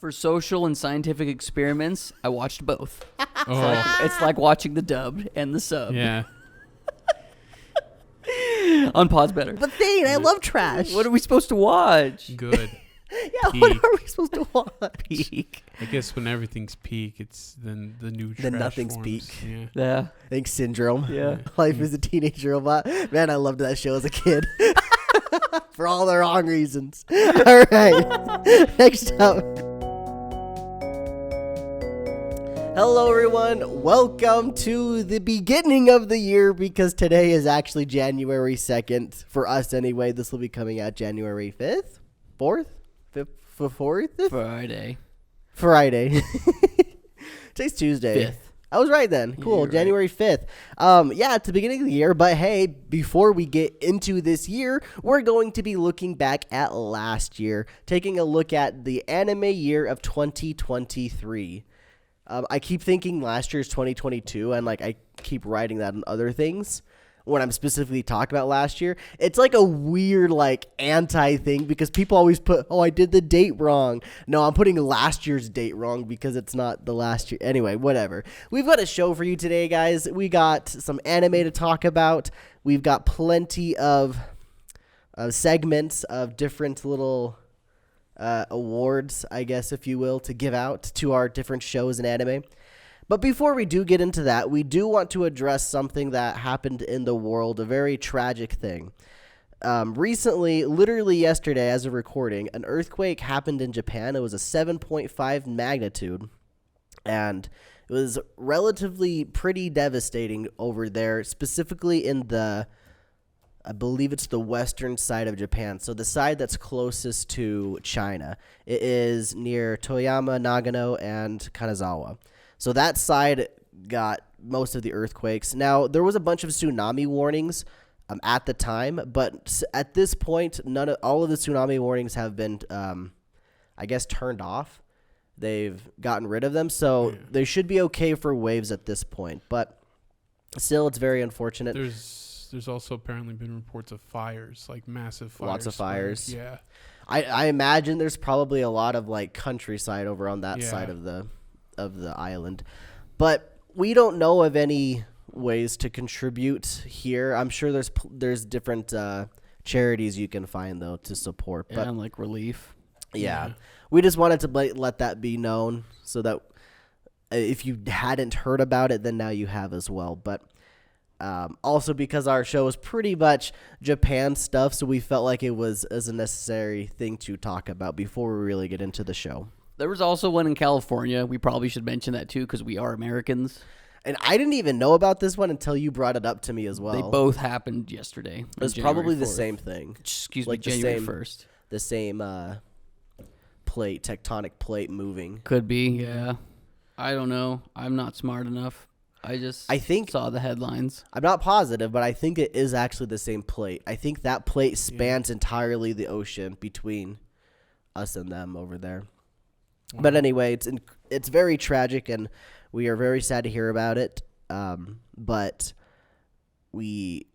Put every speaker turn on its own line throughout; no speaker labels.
For social and scientific experiments, I watched both.
Oh,
It's like watching the dubbed and the sub.
yeah.
On pause better.
But Thane, I love trash.
What are we supposed to watch?
Good.
Yeah, what
Peak.
are we supposed to watch?
Peak.
I guess when everything's peak, it's then the new
Then
trash
nothing's
forms.
peak.
Yeah.
Yeah.
I think Syndrome.
Yeah.
Life is a Teenage Robot. Man, I loved that show as a kid. For all the wrong reasons. All right. Next up. Hello, everyone. Welcome to the beginning of the year because today is actually January 2nd. For us, anyway. This will be coming out January 5th? 4th? 4th? Friday. Today's Tuesday.
5th.
I was right then. Cool.
You're right.
January 5th. Yeah, it's the beginning of the year. But hey, before we get into this year, we're going to be looking back at last year, taking a look at the anime year of 2023. I keep thinking last year's 2022, and I keep writing that in other things when I'm specifically talking about last year. It's like a weird anti thing because people always put, I did the date wrong. No, I'm putting last year's date wrong because it's not the last year. Anyway, whatever. We've got a show for you today, guys. We got some anime to talk about. We've got plenty of segments of different little awards, I guess, if you will, to give out to our different shows and anime. But before we do get into that, we do want to address something that happened in the world, a very tragic thing. Recently, literally yesterday as of recording, an earthquake happened in Japan. It was a 7.5 magnitude, and it was relatively pretty devastating over there, specifically in I believe it's the western side of Japan, so the side that's closest to China. It is near Toyama, Nagano, and Kanazawa. So that side got most of the earthquakes. Now, there was a bunch of tsunami warnings at the time, but at this point, all of the tsunami warnings have been, I guess, turned off. They've gotten rid of them, so they should be okay for waves at this point. But still, it's very unfortunate.
There's also apparently been reports of fires, massive fires.
Lots of fires.
Yeah.
I imagine there's probably a lot of countryside over on that side of the island, but we don't know of any ways to contribute here. I'm sure there's different charities you can find though to support, but
and relief.
yeah, we just wanted to let that be known so that if you hadn't heard about it, then now you have as well. But also because our show is pretty much Japan stuff, so we felt like it was as a necessary thing to talk about before we really get into the show.
There was also one in California. We probably should mention that too because we are Americans.
And I didn't even know about this one until you brought it up to me as well.
They both happened yesterday.
It was probably the same thing.
Excuse me, January 1st.
The same tectonic plate moving.
Could be, yeah. I don't know. I'm not smart enough. I think saw the headlines.
I'm not positive, but I think it is actually the same plate. I think that plate spans entirely the ocean between us and them over there. Wow. But anyway, it's very tragic, and we are very sad to hear about it. But we,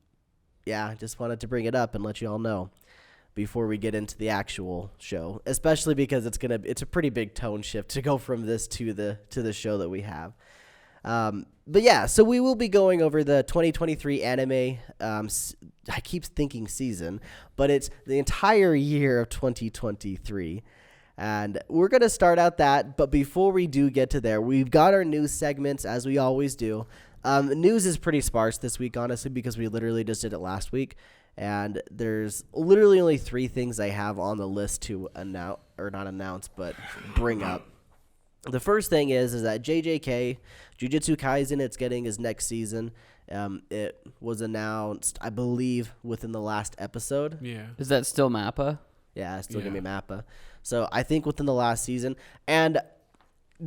just wanted to bring it up and let you all know before we get into the actual show, especially because it's a pretty big tone shift to go from this to the show that we have. But yeah, so we will be going over the 2023 anime. I keep thinking season, but it's the entire year of 2023. And we're going to start out that, but before we do get to there, we've got our news segments as we always do. News is pretty sparse this week, honestly, because we literally just did it last week. And there's literally only 3 things I have on the list to announce, or not announce, but bring up. The first thing is that JJK, Jujutsu Kaisen, it's getting his next season. It was announced, I believe, within the last episode.
Yeah.
Is that still Mappa?
Yeah, it's still going to be Mappa. So I think within the last season. And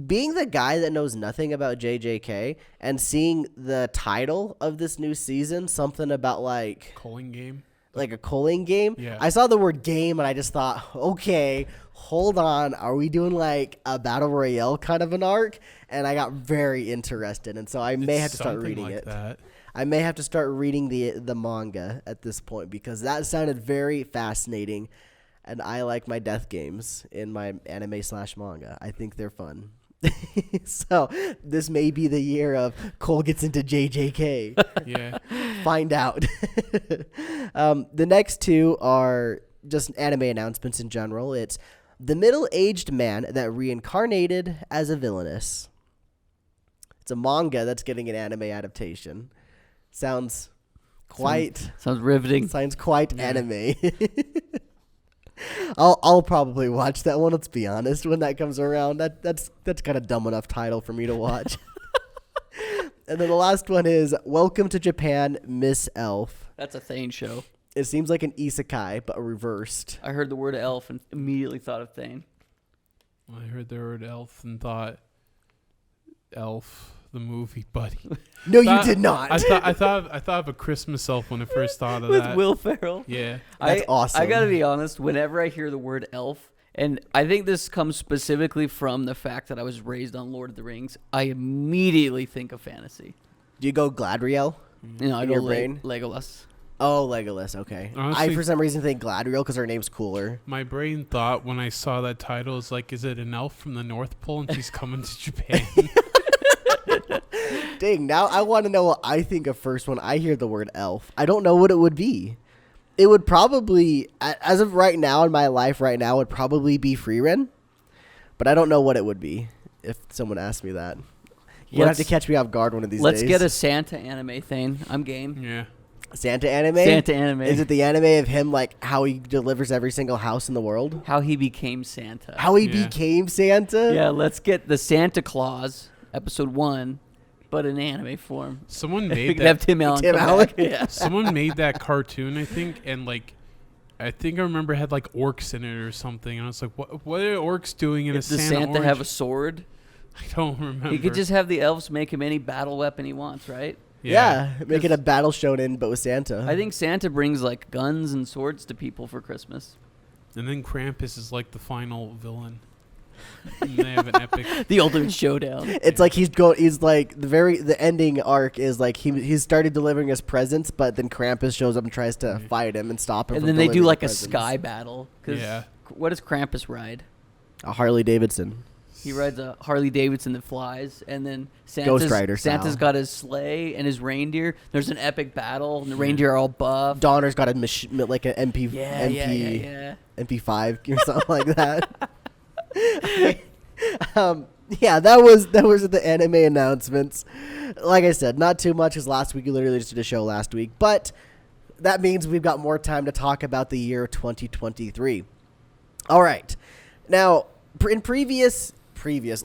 being the guy that knows nothing about JJK and seeing the title of this new season, something about
Culling game?
Like a culling game.
Yeah.
I saw the word game and I just thought, okay, hold on. Are we doing a battle royale kind of an arc? And I got very interested. And so I may have to start reading it.
That.
I may have to start reading the manga at this point because that sounded very fascinating. and I like my death games in my anime/manga. I think they're fun. So this may be the year of Cole gets into JJK.
Yeah.
Find out. The next two are just anime announcements in general. It's the middle-aged man that reincarnated as a villainess. It's a manga that's getting an anime adaptation. Sounds
riveting.
Sounds quite anime. I'll probably watch that one. Let's be honest. When that comes around, that's kind of dumb enough title for me to watch. And then the last one is Welcome to Japan, Miss Elf.
That's a Thane show.
It seems like an isekai, but reversed.
I heard the word elf and immediately thought of Thane.
I heard the word elf and thought Elf, the movie, buddy.
No, you did not.
I thought of a Christmas elf when I first thought of
With
that.
Will Ferrell.
Yeah.
That's awesome.
I gotta be honest, whenever I hear the word elf, and I think this comes specifically from the fact that I was raised on Lord of the Rings, I immediately think of fantasy.
Do you go Gladriel?
I go Legolas.
Oh, Legolas, okay.
Honestly,
I, for some reason, think Gladriel because her name's cooler.
My brain thought when I saw that title is like, is it an elf from the North Pole and she's coming to Japan?
Dang, now I want to know what I think of first when I hear the word elf. I don't know what it would be. It would probably, as of right now in my life right now, would probably be Frieren. But I don't know what it would be if someone asked me that. You'll have to catch me off guard one of these days.
Let's get a Santa anime thing. I'm game.
Yeah.
Santa anime?
Santa anime.
Is it the anime of him, like, how he delivers every single house in the world?
How he became Santa.
How he became Santa?
Yeah, let's get the Santa Claus, episode 1, but in anime form.
Someone
We
made
could have
that.
Tim Allen
Tim
come
Allen?
back. Yeah.
Someone made that cartoon, I think, and like, I think I remember it had like orcs in it or something, and I was like, what are orcs doing in a
Does
Santa
Santa
orange?
have a sword?
I don't remember.
He could just have the elves make him any battle weapon he wants, right?
Yeah, make it a battle shonen, but with Santa.
I think Santa brings like guns and swords to people for Christmas.
And then Krampus is like the final villain. And they have an epic.
The ultimate showdown.
It's like he's like the ending arc is like he's started delivering his presents, but then Krampus shows up and tries to fight him and stop him.
And
from
then they do
delivering
like
presents.
a sky battle.
Yeah.
What does Krampus ride?
A Harley Davidson.
He rides a Harley Davidson that flies, and then
Ghost Rider
Santa's
style.
got his sleigh and his reindeer. There's an epic battle, and the reindeer are all buff.
Donner's got a like an MP MP5 or something like that. Yeah, that was the anime announcements. Like I said, not too much because last week we literally just did a show last week, but that means we've got more time to talk about the year 2023. All right, now in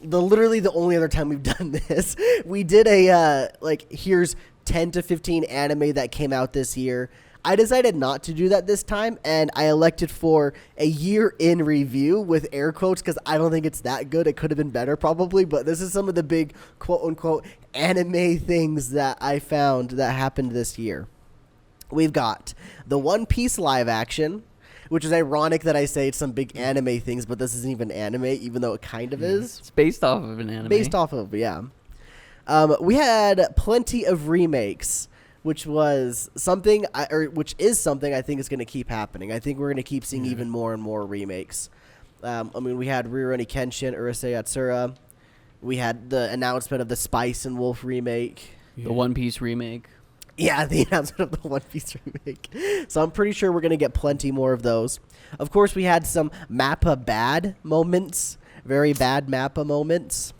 literally the only other time we've done this, we did a here's 10 to 15 anime that came out this year. I decided not to do that this time, and I elected for a year in review with air quotes because I don't think it's that good. It could have been better probably, but this is some of the big quote unquote anime things that I found that happened this year. We've got the One Piece live action, which is ironic that I say it's some big anime things, but this isn't even anime, even though it kind of is.
It's based off of an anime.
Based off of, yeah. We had plenty of remakes, which was something, which is something I think is going to keep happening. I think we're going to keep seeing even more and more remakes. We had Rurouni Kenshin, Urusei Yatsura. We had the announcement of the Spice and Wolf remake.
The One Piece remake.
Yeah, the announcement of the One Piece remake. So I'm pretty sure we're going to get plenty more of those. Of course, we had some Mappa bad moments, very bad Mappa moments.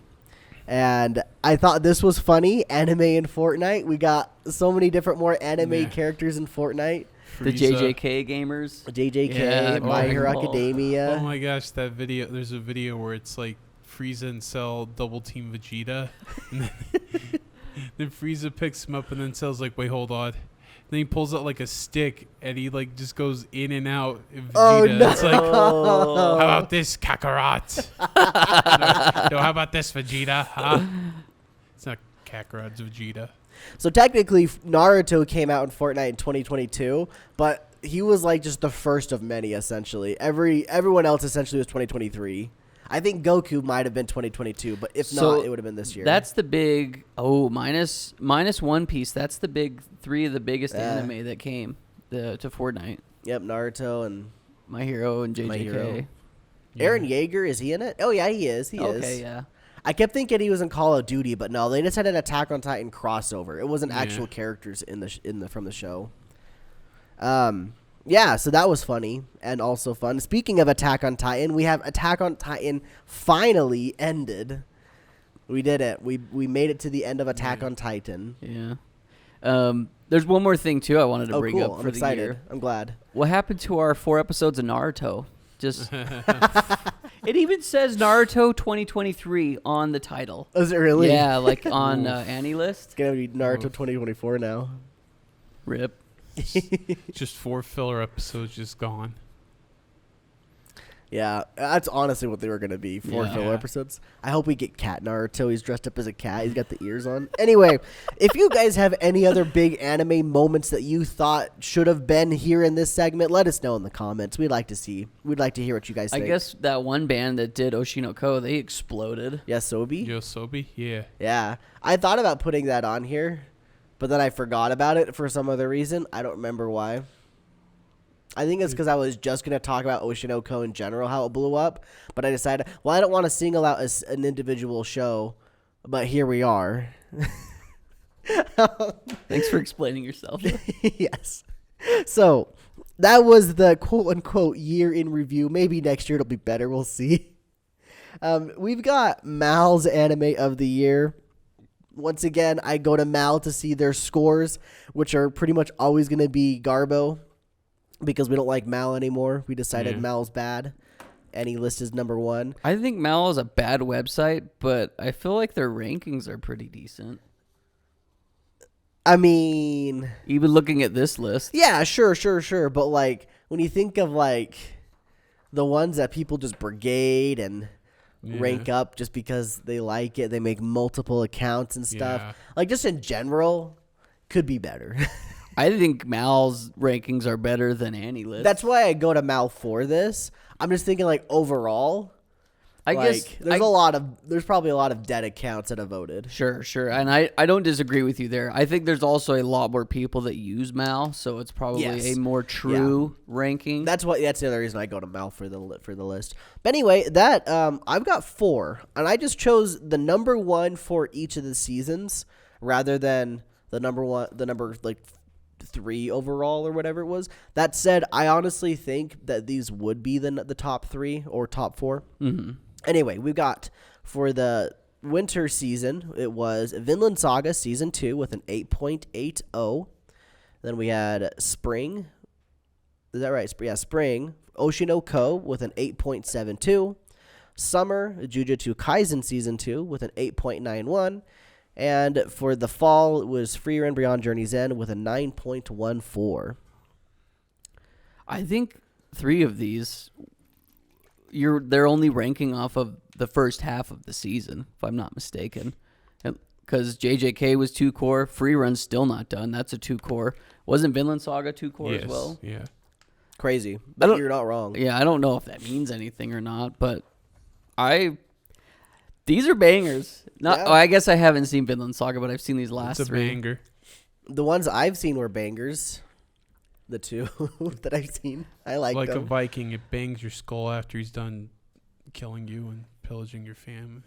And I thought this was funny, anime in Fortnite. We got so many different more anime characters in Fortnite.
The JJK gamers.
JJK, My Hero Academia.
Oh my gosh, that video. There's a video where it's like Frieza and Cell double team Vegeta. And then Frieza picks him up and then Cell's like, wait, hold on. Then he pulls out like a stick and he like just goes in and out. Vegeta.
Oh, no.
It's like, how about this, Kakarot? No, how about this, Vegeta? Huh? It's not Kakarot, it's Vegeta.
So technically, Naruto came out in Fortnite in 2022, but he was like just the first of many, essentially. Everyone else essentially was 2023. I think Goku might have been 2022, but if not, it would have been this year.
That's the big minus One Piece. That's the big 3 of the biggest anime that came to Fortnite.
Yep, Naruto and
My Hero and JJK.
My Hero.
Yeah.
Aaron Yeager, is he in it? Oh yeah, he is. He is.
Okay, yeah.
I kept thinking he was in Call of Duty, but no, they just had an Attack on Titan crossover. It wasn't actual characters from the show. Yeah, so that was funny and also fun. Speaking of Attack on Titan, we have Attack on Titan finally ended. We did it. We made it to the end of Attack on Titan.
Yeah. There's one more thing too I wanted to bring
cool.
up
I'm
for
excited.
the year.
I'm glad.
What happened to our 4 episodes of Naruto? Just it even says Naruto 2023 on the title.
Is it really?
Yeah, like on Annie list.
It's gonna be Naruto 2024 now.
Rip.
Just 4 filler episodes just gone.
Yeah, that's honestly what they were going to be, 4
Yeah.
filler episodes. I hope we get Cat Naruto. He's dressed up as a cat. He's got the ears on. Anyway, if you guys have any other big anime moments that you thought should have been here in this segment, let us know in the comments. We'd like to hear what you guys
I
think.
guess that one band that did Oshinoko, they exploded.
Yeah, Sobi?
Yosobi? Yeah.
Yeah. I thought about putting that on here, but then I forgot about it for some other reason. I don't remember why. I think it's because I was just going to talk about Oshinoko in general, how it blew up. But I decided, well, I don't want to single out an individual show, but here we are.
Thanks for explaining yourself.
Yes. So that was the quote-unquote year in review. Maybe next year it'll be better. We'll see. We've got Mal's Anime of the Year. Once again, I go to Mal to see their scores, which are pretty much always going to be Garbo. Because we don't like Mal anymore. We decided Mal's bad. And he listed number 1.
I think Mal is a bad website, but I feel like their rankings are pretty decent.
I mean...
Even looking at this list.
Yeah, sure. But, like, when you think of, like, the ones that people just brigade and rank up just because they like it, they make multiple accounts and stuff.
Yeah.
Like, just in general, could be better.
I think Mal's rankings are better than Annie list.
That's why I go to Mal for this. I'm just thinking, like, overall...
I guess
there's probably a lot of dead accounts that have voted.
Sure. And I don't disagree with you there. I think there's also a lot more people that use Mal, so it's probably a more true ranking.
That's the other reason I go to Mal for the list. But anyway, that I've got 4, and I just chose the number 1 for each of the seasons rather than the number like 3 overall or whatever it was. That said, I honestly think that these would be the top 3 or top 4.
Mm-hmm.
Anyway, we've got for the winter season, it was Vinland Saga Season 2 with an 8.80. Then we had Spring. Is that right? Yeah, Spring. Oshinoko with an 8.72. Summer, Jujutsu Kaisen Season 2 with an 8.91. And for the fall, it was Free Run Beyond Journey's End with a 9.14.
I think 3 of these... they're only ranking off of the first half of the season, if I'm not mistaken. Because JJK was 2 core, Free Run's still not done. That's a 2 core. Wasn't Vinland Saga 2 core as well?
Yeah.
Crazy, but you're not wrong.
Yeah, I don't know if that means anything or not, but these are bangers. I guess I haven't seen Vinland Saga, but I've seen these last
It's a
3.
banger.
The ones I've seen were bangers. The 2 that I've seen, I like
Like
them.
a Viking, it bangs your skull after he's done killing you and pillaging your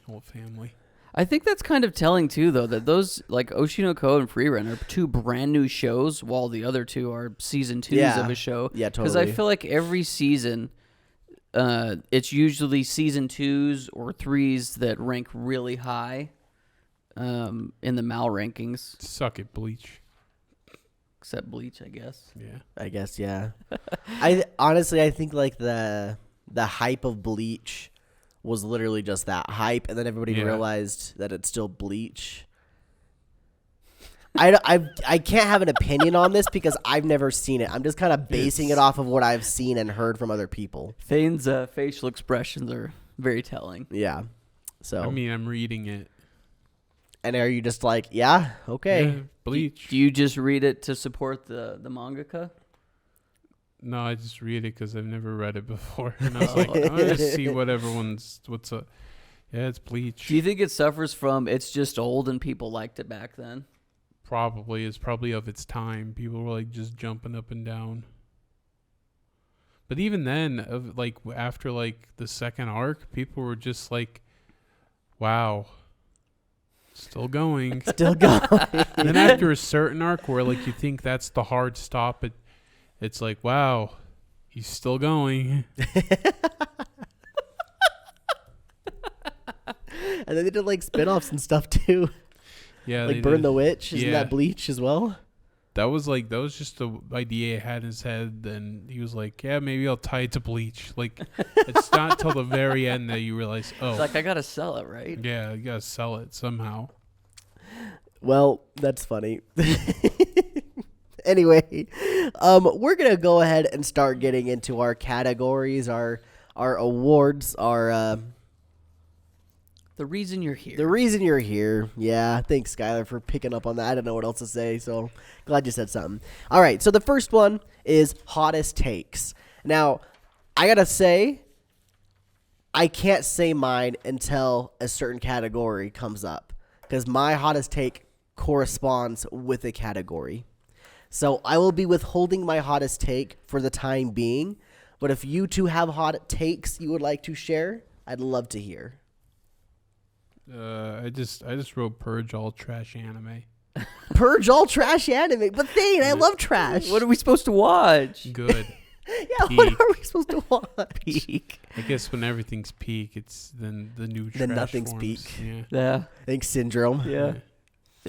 whole family.
I think that's kind of telling too, though, that those like Oshinoko and Free Run are 2 brand new shows, while the other 2 are season 2s of a show.
Yeah, totally.
Because I feel like every season, it's usually season 2s or 3s that rank really high in the Mal rankings.
Suck it, Bleach.
Except Bleach, I guess.
Yeah.
I guess, yeah. I think like the hype of Bleach was literally just that hype, and then everybody realized that it's still Bleach. I can't have an opinion on this because I've never seen it. I'm just kind of basing it off of what I've seen and heard from other people.
Thane's facial expressions are very telling.
Yeah. So
I mean, I'm reading it.
And are you just like, yeah, okay.
Yeah, Bleach.
Do you just read it to support the mangaka?
No, I just read it because I've never read it before. And I was like, I'm going to see what's up. Yeah, it's Bleach.
Do you think it suffers from it's just old and people liked it back then?
Probably. It's probably of its time. People were like just jumping up and down. But even then, after like the second arc, people were just like, "Wow, still going."
Still going.
And then after a certain arc where like you think that's the hard stop, it's like, "Wow, he's still going."
And then they did like spin-offs and stuff too.
Yeah,
like Burn the Witch. Isn't
Yeah.
that Bleach as well?
That was just the idea he had in his head. And he was like, "Yeah, maybe I'll tie it to Bleach." Like, it's not till the very end that you realize, oh,
It's like, I gotta sell it, right?
yeah, you gotta sell it somehow.
Well, that's funny. Anyway, we're gonna go ahead and start getting into our categories, our awards, our
The reason you're here.
the reason you're here. Yeah, thanks, Skylar, for picking up on that. I don't know what else to say, so glad you said something. All right, so the first one is hottest takes. Now, I gotta say, I can't say mine until a certain category comes up, because my hottest take corresponds with a category. So I will be withholding my hottest take for the time being, but if you two have hot takes you would like to share, I'd love to hear.
I just wrote Purge all trash anime.
Purge all trash anime, but Thane, I love trash.
What are we supposed to watch?
Good.
Yeah, what are we supposed to watch?
Peak.
I guess when everything's peak, it's then the new trash
Then nothing's
forms.
peak.
Yeah.
Yeah.
I think Syndrome.
Yeah.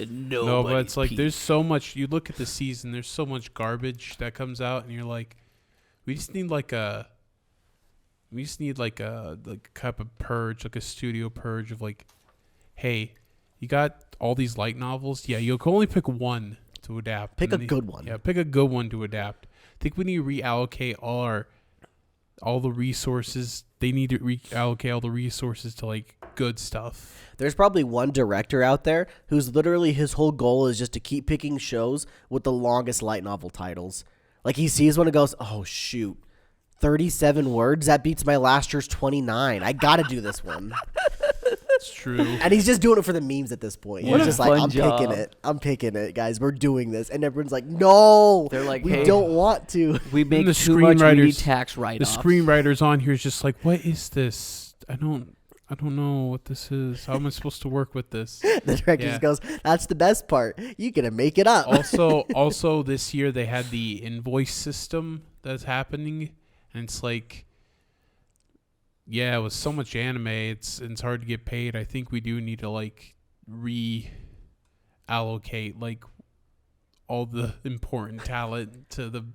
No, but it's like there's so much. You look at the season, there's so much garbage that comes out, and you're like, we just need like a cup of purge, like a studio purge of like, hey, you got all these light novels. Yeah, you can only pick one to adapt.
Pick a good one.
Yeah, pick a good one to adapt. I think we need to reallocate all the resources. They need to reallocate all the resources to like good stuff.
There's probably one director out there who's literally his whole goal is just to keep picking shows with the longest light novel titles. Like he sees one and goes, "Oh shoot, 37 words? That beats my last year's 29. I got to do this one."
It's true.
And he's just doing it for the memes at this point.
What
He's
a
just like,
fun job.
I'm picking it, guys. We're doing this. And everyone's like, "No,
They're like,
we
"Hey,
don't want to."
We make
the
too much. We need
screenwriters-
tax
The
write-offs.
screenwriters on here is just like, what is this? I don't know what this is. How am I supposed to work with this?
The director just goes, "That's the best part. You gonna make it up."
Also this year they had the invoice system that's happening, and it's like, yeah, with so much anime, it's hard to get paid. I think we do need to like reallocate like all the important talent to the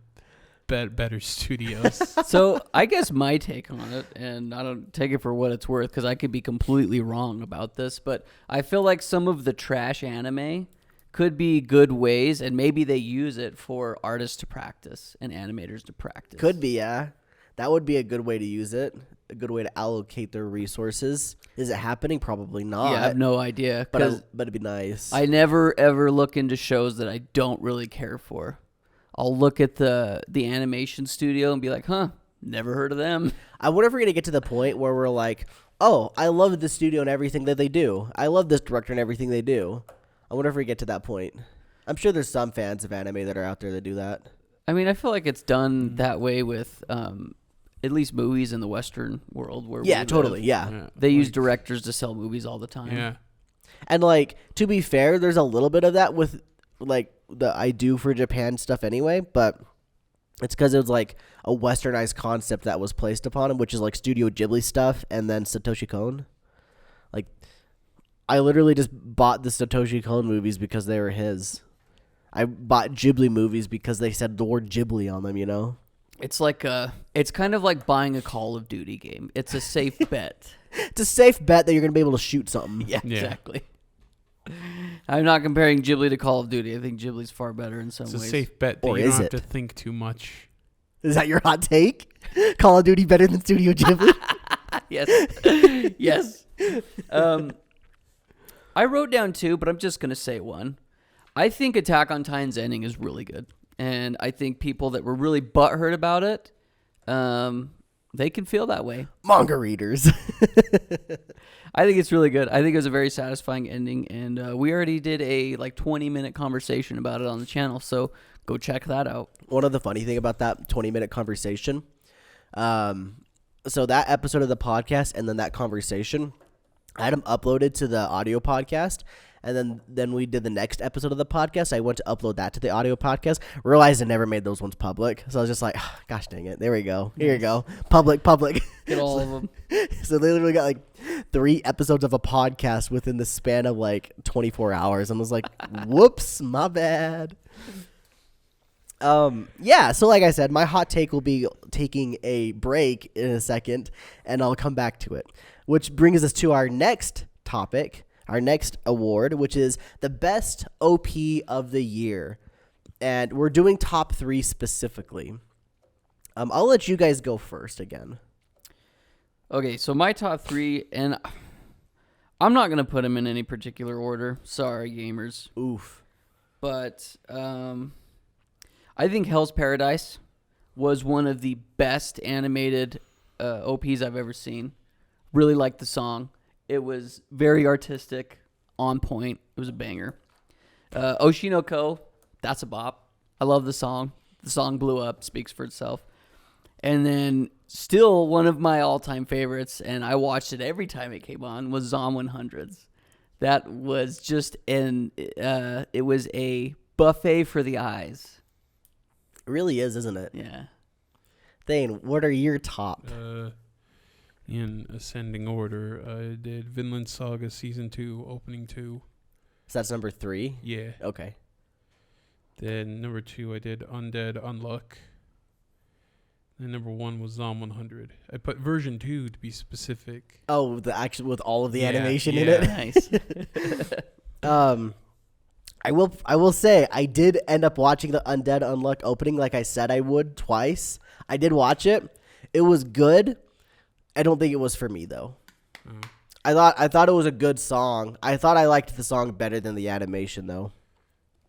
better studios.
So I guess my take on it, and I don't take it for what it's worth because I could be completely wrong about this, but I feel like some of the trash anime could be good ways, and maybe they use it for artists to practice and animators to practice.
Could be, yeah. That would be a good way to use it. A good way to allocate their resources. Is it happening? Probably not.
Yeah, I have no idea.
But
'cause
it'd be nice.
I never ever look into shows that I don't really care for. I'll look at the animation studio and be like, huh, never heard of them.
I wonder if we're gonna get to the point where we're like, "Oh, I love the studio and everything that they do. I love this director and everything they do." I wonder if we get to that point. I'm sure there's some fans of anime that are out there that do that.
I mean, I feel like it's done that way with at least movies in the Western world. Where
Yeah,
we
totally.
live.
Yeah.
They use directors to sell movies all the time.
Yeah.
And like, to be fair, there's a little bit of that with like the I do for Japan stuff anyway, but it's because it was like a westernized concept that was placed upon him, which is like Studio Ghibli stuff and then Satoshi Kon. Like, I literally just bought the Satoshi Kon movies because they were his. I bought Ghibli movies because they said the word Ghibli on them, you know?
It's like it's kind of like buying a Call of Duty game. It's a safe bet.
It's a safe bet that you're going to be able to shoot something.
Yeah,
Yeah.
exactly. I'm not comparing Ghibli to Call of Duty. I think Ghibli's far better in some
It's
ways.
a safe bet that
Or
you don't
is
have
it?
to think too much.
Is that your hot take? Call of Duty better than Studio Ghibli?
Yes. Yes. I wrote down two, but I'm just going to say one. I think Attack on Titan's ending is really good. And I think people that were really butthurt about it, they can feel that way.
Manga readers.
I think it's really good. I think it was a very satisfying ending. And we already did a 20-minute conversation about it on the channel. So go check that out.
One of the funny thing about that 20-minute conversation, So that episode of the podcast and then that conversation, I had them uploaded to the audio podcast. And then we did the next episode of the podcast. I went to upload that to the audio podcast. Realized I never made those ones public. So I was just like, oh, gosh dang it. There we go. Here you go. Public.
Get all of them.
So they literally got like 3 episodes of a podcast within the span of like 24 hours. And I was like, whoops, my bad. Yeah, so like I said, my hot take will be taking a break in a second, and I'll come back to it. Which brings us to our next topic. Our next award, which is the best OP of the year. And we're doing top 3 specifically. I'll let you guys go first again.
Okay, so my top 3, and I'm not going to put them in any particular order. Sorry, gamers.
Oof.
But I think Hell's Paradise was one of the best animated OPs I've ever seen. Really liked the song. It was very artistic, on point. It was a banger. Oshinoko, that's a bop. I love the song. The song blew up, speaks for itself. And then still one of my all-time favorites, and I watched it every time it came on, was Zom 100s. That was just it was a buffet for the eyes.
It really is, isn't it?
Yeah.
Thane, what are your top?
In ascending order, I did Vinland Saga Season 2, Opening 2.
So that's number 3?
Yeah.
Okay.
Then number 2, I did Undead Unluck. Then number 1 was Zom 100. I put version 2 to be specific.
Oh, the action with all of the
Yeah,
animation in
yeah.
it?
Nice.
I will say I did end up watching the Undead Unluck opening like I said I would twice. I did watch it. It was good. I don't think it was for me though. I thought it was a good song. I thought I liked the song better than the animation though.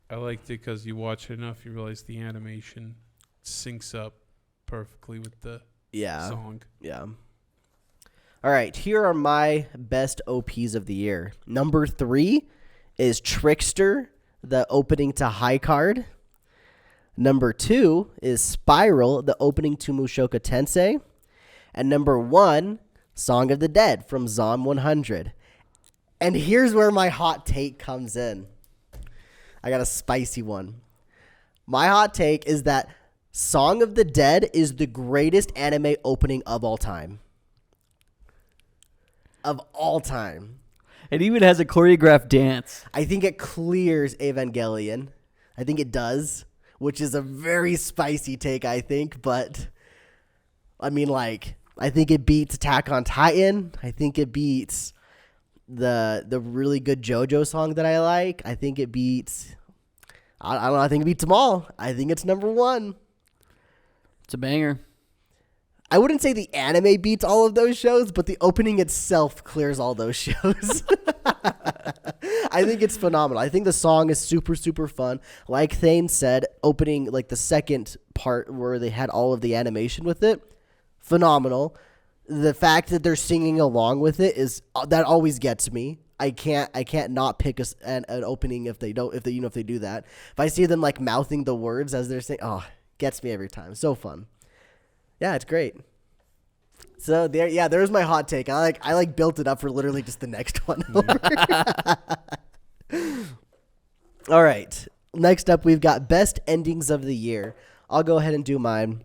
I liked it because you watch it enough, you realize the animation syncs up perfectly with the song.
Yeah. All right, here are my best OPs of the year. Number 3 is Trickster, the opening to High Card. Number 2 is Spiral, the opening to Mushoku Tensei. And number 1, Song of the Dead from Zom 100. And here's where my hot take comes in. I got a spicy one. My hot take is that Song of the Dead is the greatest anime opening of all time. Of all time.
It even has a choreographed dance.
I think it clears Evangelion. I think it does, which is a very spicy take, I think. But, I mean, like, I think it beats Attack on Titan. I think it beats the really good JoJo song that I like. I think it beats, I don't know, I think it beats them all. I think it's number 1.
It's a banger.
I wouldn't say the anime beats all of those shows, but the opening itself clears all those shows. I think it's phenomenal. I think the song is super, super fun. Like Thane said, opening like the second part where they had all of the animation with it, phenomenal. The fact that they're singing along with it is that always gets me. I can't not pick an opening if they do that. If I see them like mouthing the words as they're saying, gets me every time. So fun. Yeah, it's great. So there's my hot take. I built it up for literally just the next one over. All right. Next up, we've got best endings of the year. I'll go ahead and do mine.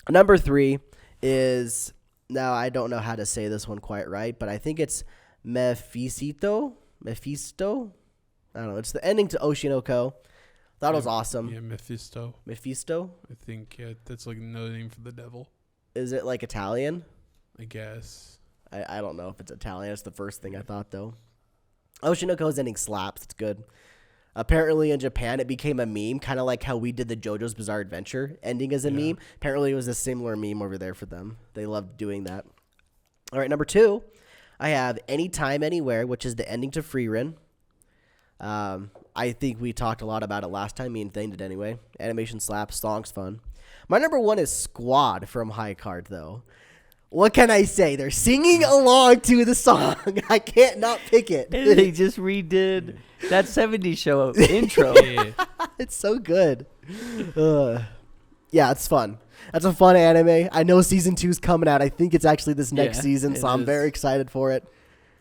Number 3 is, now I don't know how to say this one quite right, but I think it's Mephisto. I don't know. It's the ending to Oshinoko. Thought it was awesome.
Yeah, Mephisto.
Mephisto?
I think, that's like another name for the devil.
Is it like Italian?
I guess.
I don't know if it's Italian. That's the first thing I thought, though. Oshinoko's ending slaps. It's good. Apparently, in Japan, it became a meme, kind of like how we did the JoJo's Bizarre Adventure ending as a meme. Apparently, it was a similar meme over there for them. They loved doing that. All right, number 2, I have Anytime, Anywhere, which is the ending to Frieren. I think we talked a lot about it last time. Me and Thane did anyway. Animation slaps, song's fun. My number 1 is Squad from High Card, though. What can I say? They're singing along to the song. I can't not pick it.
They just redid that 70s show intro.
Yeah.
It's so good. Yeah, it's fun. That's a fun anime. I know season 2's coming out. I think it's actually this next
Yeah,
season,
it
so I'm
is.
very excited for it.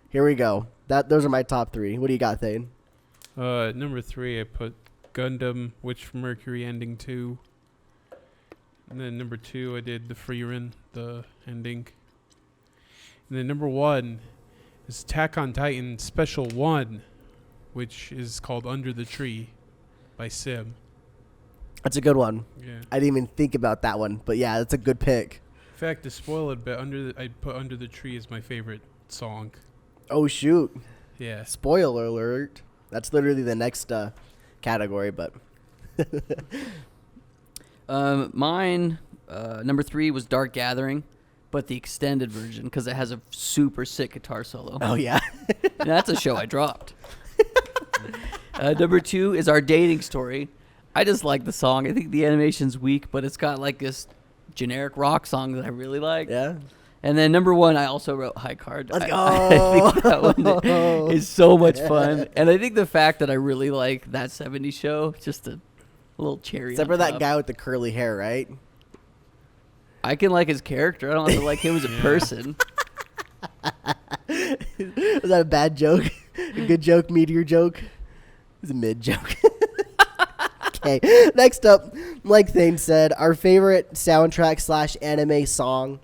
Here we go. Those are my top 3. What do you got, Thane?
Number 3, I put Gundam Witch from Mercury ending 2. And then number 2, I did the Freerun, the ending. And then number 1 is Attack on Titan Special 1, which is called Under the Tree by Sim.
That's a good one.
Yeah.
I didn't even think about that one, but yeah, that's a good pick.
In fact, to spoil it a bit, I put Under the Tree as my favorite song.
Oh, shoot.
Yeah.
Spoiler alert. That's literally the next category, but...
Mine, number 3 was Dark Gathering, but the extended version because it has a super sick guitar solo.
Oh, yeah.
And that's a show I dropped. Number 2 is Our Dating Story. I just like the song. I think the animation's weak, but it's got like this generic rock song that I really like.
Yeah.
And then number 1, I also wrote High Card.
Let's go.
I think that one is so much fun. And I think the fact that I really like that 70s show, just a little cherry
Except
on
for that
top.
guy with the curly hair, right?
I can like his character. I don't have to like him as a person.
Was that a bad joke? A good joke, meteor joke? It was a mid joke. Okay, next up, like Thane said, our favorite soundtrack / anime song.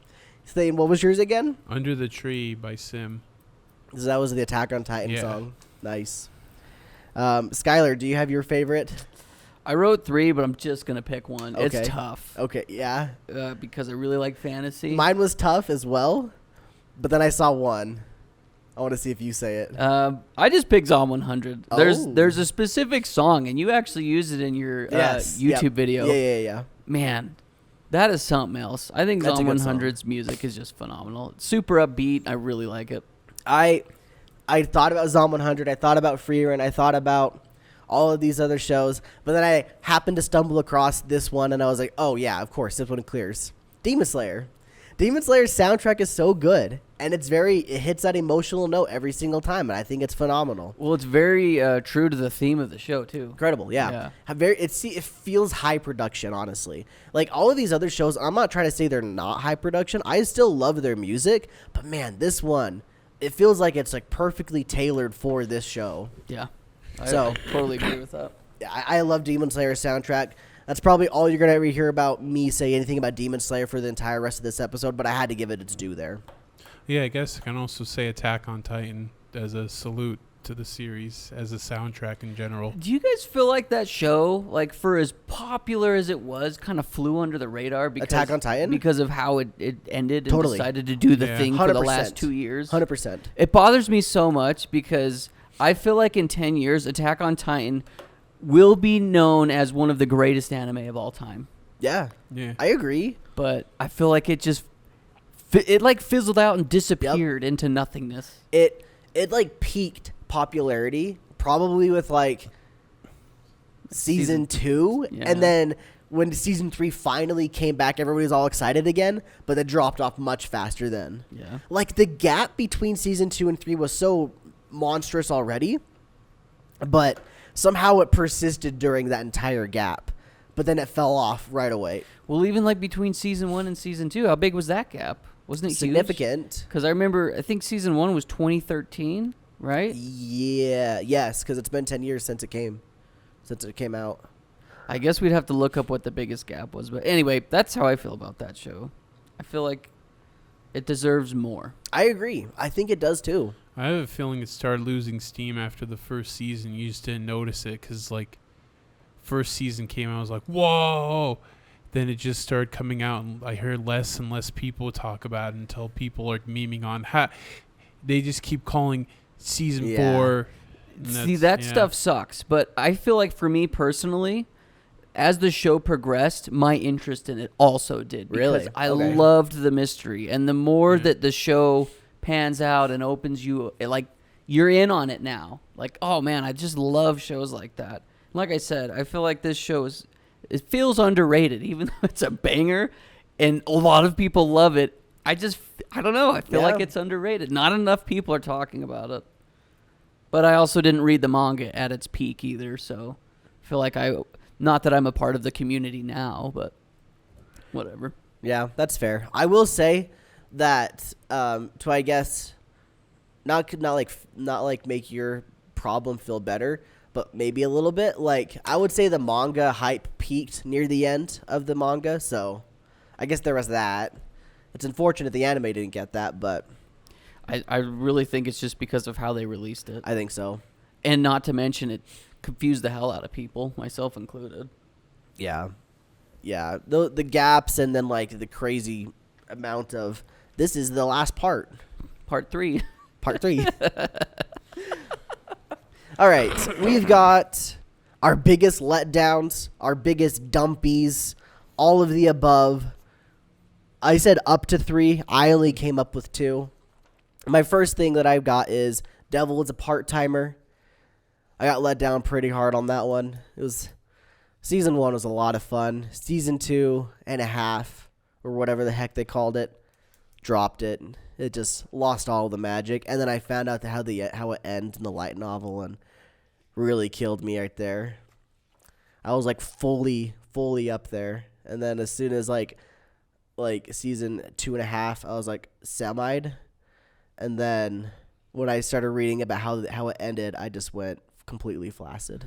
Thane, what was yours again?
Under the Tree by Sim.
So that was the Attack on Titan
Yeah.
song. Nice. Skylar, do you have your favorite?
I wrote 3, but I'm just going to pick one.
Okay.
It's tough
Okay, yeah.
because I really like fantasy.
Mine was tough as well, but then I saw one. I want to see if you say it.
I just picked Zom 100.
Oh.
There's a specific song, and you actually use it in your
Yes.
YouTube
Yep.
video.
Yeah.
Man, that is something else. I think
That's a
Zom
good song.
100's music is just phenomenal. It's super upbeat. I really like it.
I thought about Zom 100. I thought about Freerun. I thought about all of these other shows, but then I happened to stumble across this one, and I was like, oh yeah, of course, this one clears. Demon Slayer. Demon Slayer's soundtrack is so good, and it hits that emotional note every single time, and I think it's phenomenal.
Well, it's very true to the theme of the show, too.
Incredible, yeah. It feels high production, honestly. Like all of these other shows, I'm not trying to say they're not high production. I still love their music, but man, this one, it feels like it's like perfectly tailored for this show.
Yeah.
So-
I totally agree with that.
I love Demon Slayer's soundtrack. That's probably all you're going to ever hear about me say anything about Demon Slayer for the entire rest of this episode, but I had to give it its due there.
Yeah, I guess I can also say Attack on Titan as a salute to the series, as a soundtrack in general.
Do you guys feel like that show, like for as popular as it was, kind of flew under the radar because
Attack on Titan?
because of how it ended and
Totally.
decided to do the
Yeah.
thing for the
100%.
last 2 years?
100%.
It bothers me so much because I feel like in 10 years, Attack on Titan will be known as one of the greatest anime of all time.
Yeah,
Yeah.
I agree.
But I feel like it just like fizzled out and disappeared into nothingness.
It like peaked popularity probably with like season 2,
Yeah.
and then when season 3 finally came back, everybody was all excited again, but it dropped off much faster then.
Yeah.
Like the gap between season 2 and 3 was so monstrous already, but somehow it persisted during that entire gap, but then it fell off right away.
Well, even like between season 1 and season 2, how big was that gap? Wasn't it
Significant.
Because I think season 1 was 2013, right?
Yes, because it's been 10 years since it came out.
I guess we'd have to look up what the biggest gap was. But anyway, that's how I feel about that show. I feel like it deserves more.
I agree. I think it does too.
I have a feeling it started losing steam after the first season. You just didn't notice it because, like, first season came out, I was like, whoa. Then it just started coming out, and I heard less and less people talk about it until people are memeing on they just keep calling season
Yeah.
4.
See, that stuff sucks. But I feel like for me personally, as the show progressed, my interest in it also did. Because
Really?
I
Okay.
loved the mystery. And the more
Yeah.
that the show pans out and opens you, like, you're in on it now. Like, oh, man, I just love shows like that. Like I said, I feel like this show it feels underrated, even though it's a banger and a lot of people love it. I don't know. I feel like
Yeah.
it's underrated. Not enough people are talking about it. But I also didn't read the manga at its peak either, so I feel like not that I'm a part of the community now, but whatever.
Yeah, that's fair. I will say that to I guess not like make your problem feel better, but maybe a little bit. Like I would say the manga hype peaked near the end of the manga, so I guess there was that. It's unfortunate the anime didn't get that, but
I really think it's just because of how they released it.
I think so.
And not to mention it confused the hell out of people, myself included.
Yeah. Yeah. The gaps and then like the crazy amount of this is the last part.
Part 3.
Part 3. All right. We've got our biggest letdowns, our biggest dumpies, all of the above. I said up to 3. I only came up with 2. My first thing that I've got is Devil is a part-timer. I got let down pretty hard on that one. Season 1 was a lot of fun. Season 2.5, or whatever the heck they called it, dropped it. It just lost all the magic. And then I found out how it ends in the light novel and really killed me right there. I was like fully up there. And then as soon as like season 2.5, I was like semi'd. And then when I started reading about how it ended, I just went completely flaccid.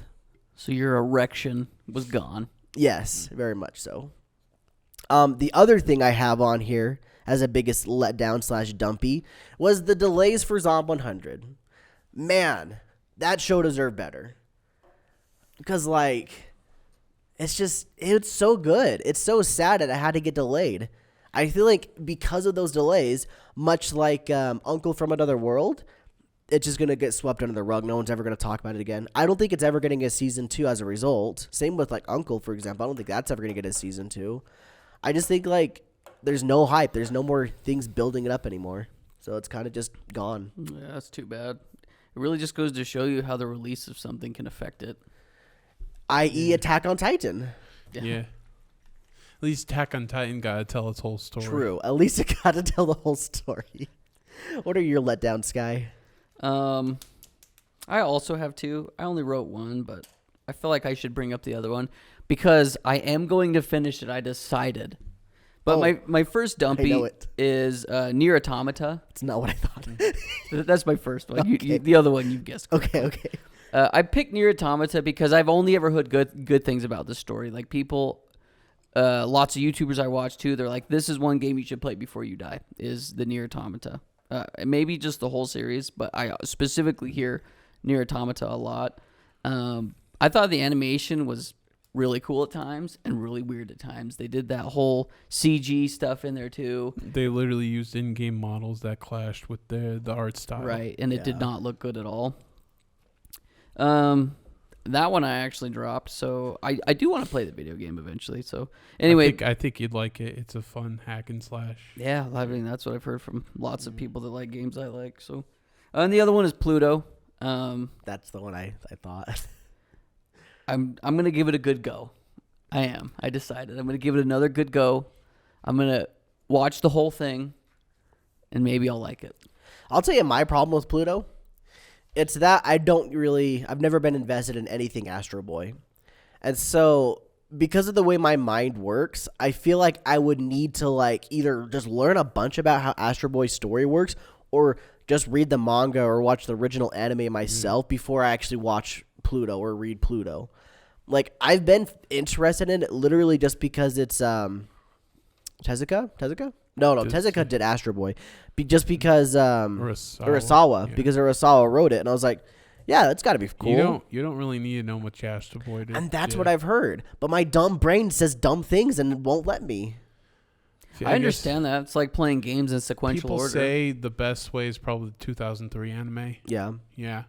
So your erection was gone.
Yes, very much so. The other thing I have on here as a biggest letdown / dumpy was the delays for Zom 100. Man, that show deserved better. Because, it's so good. It's so sad that it had to get delayed. I feel like because of those delays, much like Uncle from Another World, it's just going to get swept under the rug. No one's ever going to talk about it again. I don't think it's ever getting a season 2 as a result. Same with Uncle, for example. I don't think that's ever going to get a season 2. I just think there's no hype. There's no more things building it up anymore. So it's kind of just gone.
Yeah, that's too bad. It really just goes to show you how the release of something can affect it.
I.e. Attack on Titan.
Yeah. At least Attack on Titan got to tell its whole story.
True. At least it got to tell the whole story. What are your letdowns, Sky?
I also have 2. I only wrote 1, but I feel like I should bring up the other one because I am going to finish it. I decided. But my first dumpy is Nier Automata.
It's not what I thought.
That's my first one.
Okay.
The other one you've guessed.
Okay.
I picked Nier Automata because I've only ever heard good things about the story. Like people, lots of YouTubers I watch too, they're like, this is one game you should play before you die, is the Nier Automata. Maybe just the whole series, but I specifically hear Nier Automata a lot. I thought the animation was really cool at times and really weird at times. They did that whole CG stuff in there too.
They literally used in-game models that clashed with the art style.
Right, and it did not look good at all. That one I actually dropped, so I do want to play the video game eventually. So anyway,
I think you'd like it. It's a fun hack and slash.
Yeah, I mean that's what I've heard from lots of people that like games I like. So, and the other one is Pluto.
That's the one I thought.
I'm gonna give it a good go. I decided I'm gonna give it another good go. I'm gonna watch the whole thing, and maybe I'll like it.
I'll tell you my problem with Pluto. It's that I've never been invested in anything Astro Boy. And so because of the way my mind works, I feel like I would need to either just learn a bunch about how Astro Boy's story works or just read the manga or watch the original anime myself before I actually watch Pluto or read Pluto. I've been interested in it literally just because it's Tezuka? No, Tezuka did Astro Boy. Just because Urasawa.
Yeah.
Because Urasawa wrote it. And I was like, yeah, that's got to be cool.
You don't really need to know much Astro Boy.
And that's what I've heard. But my dumb brain says dumb things and it won't let me.
I understand that. It's like playing games in sequential order.
People say the best way is probably the 2003 anime.
Yeah.
Yeah.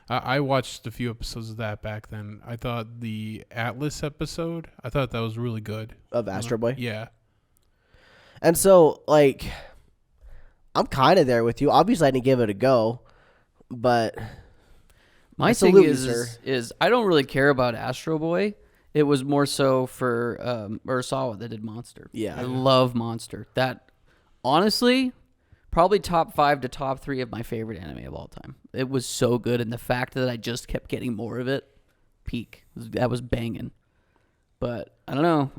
I watched a few episodes of that back then. I thought the Atlas episode, I thought that was really good.
Of Astro Boy?
Yeah.
And so, I'm kind of there with you. Obviously, I didn't give it a go, but
my thing is I don't really care about Astro Boy. It was more so for Urasawa that did Monster.
Yeah.
I love Monster. That, honestly, probably top 5 to top 3 of my favorite anime of all time. It was so good, and the fact that I just kept getting more of it, peak. That was banging. But, I don't know.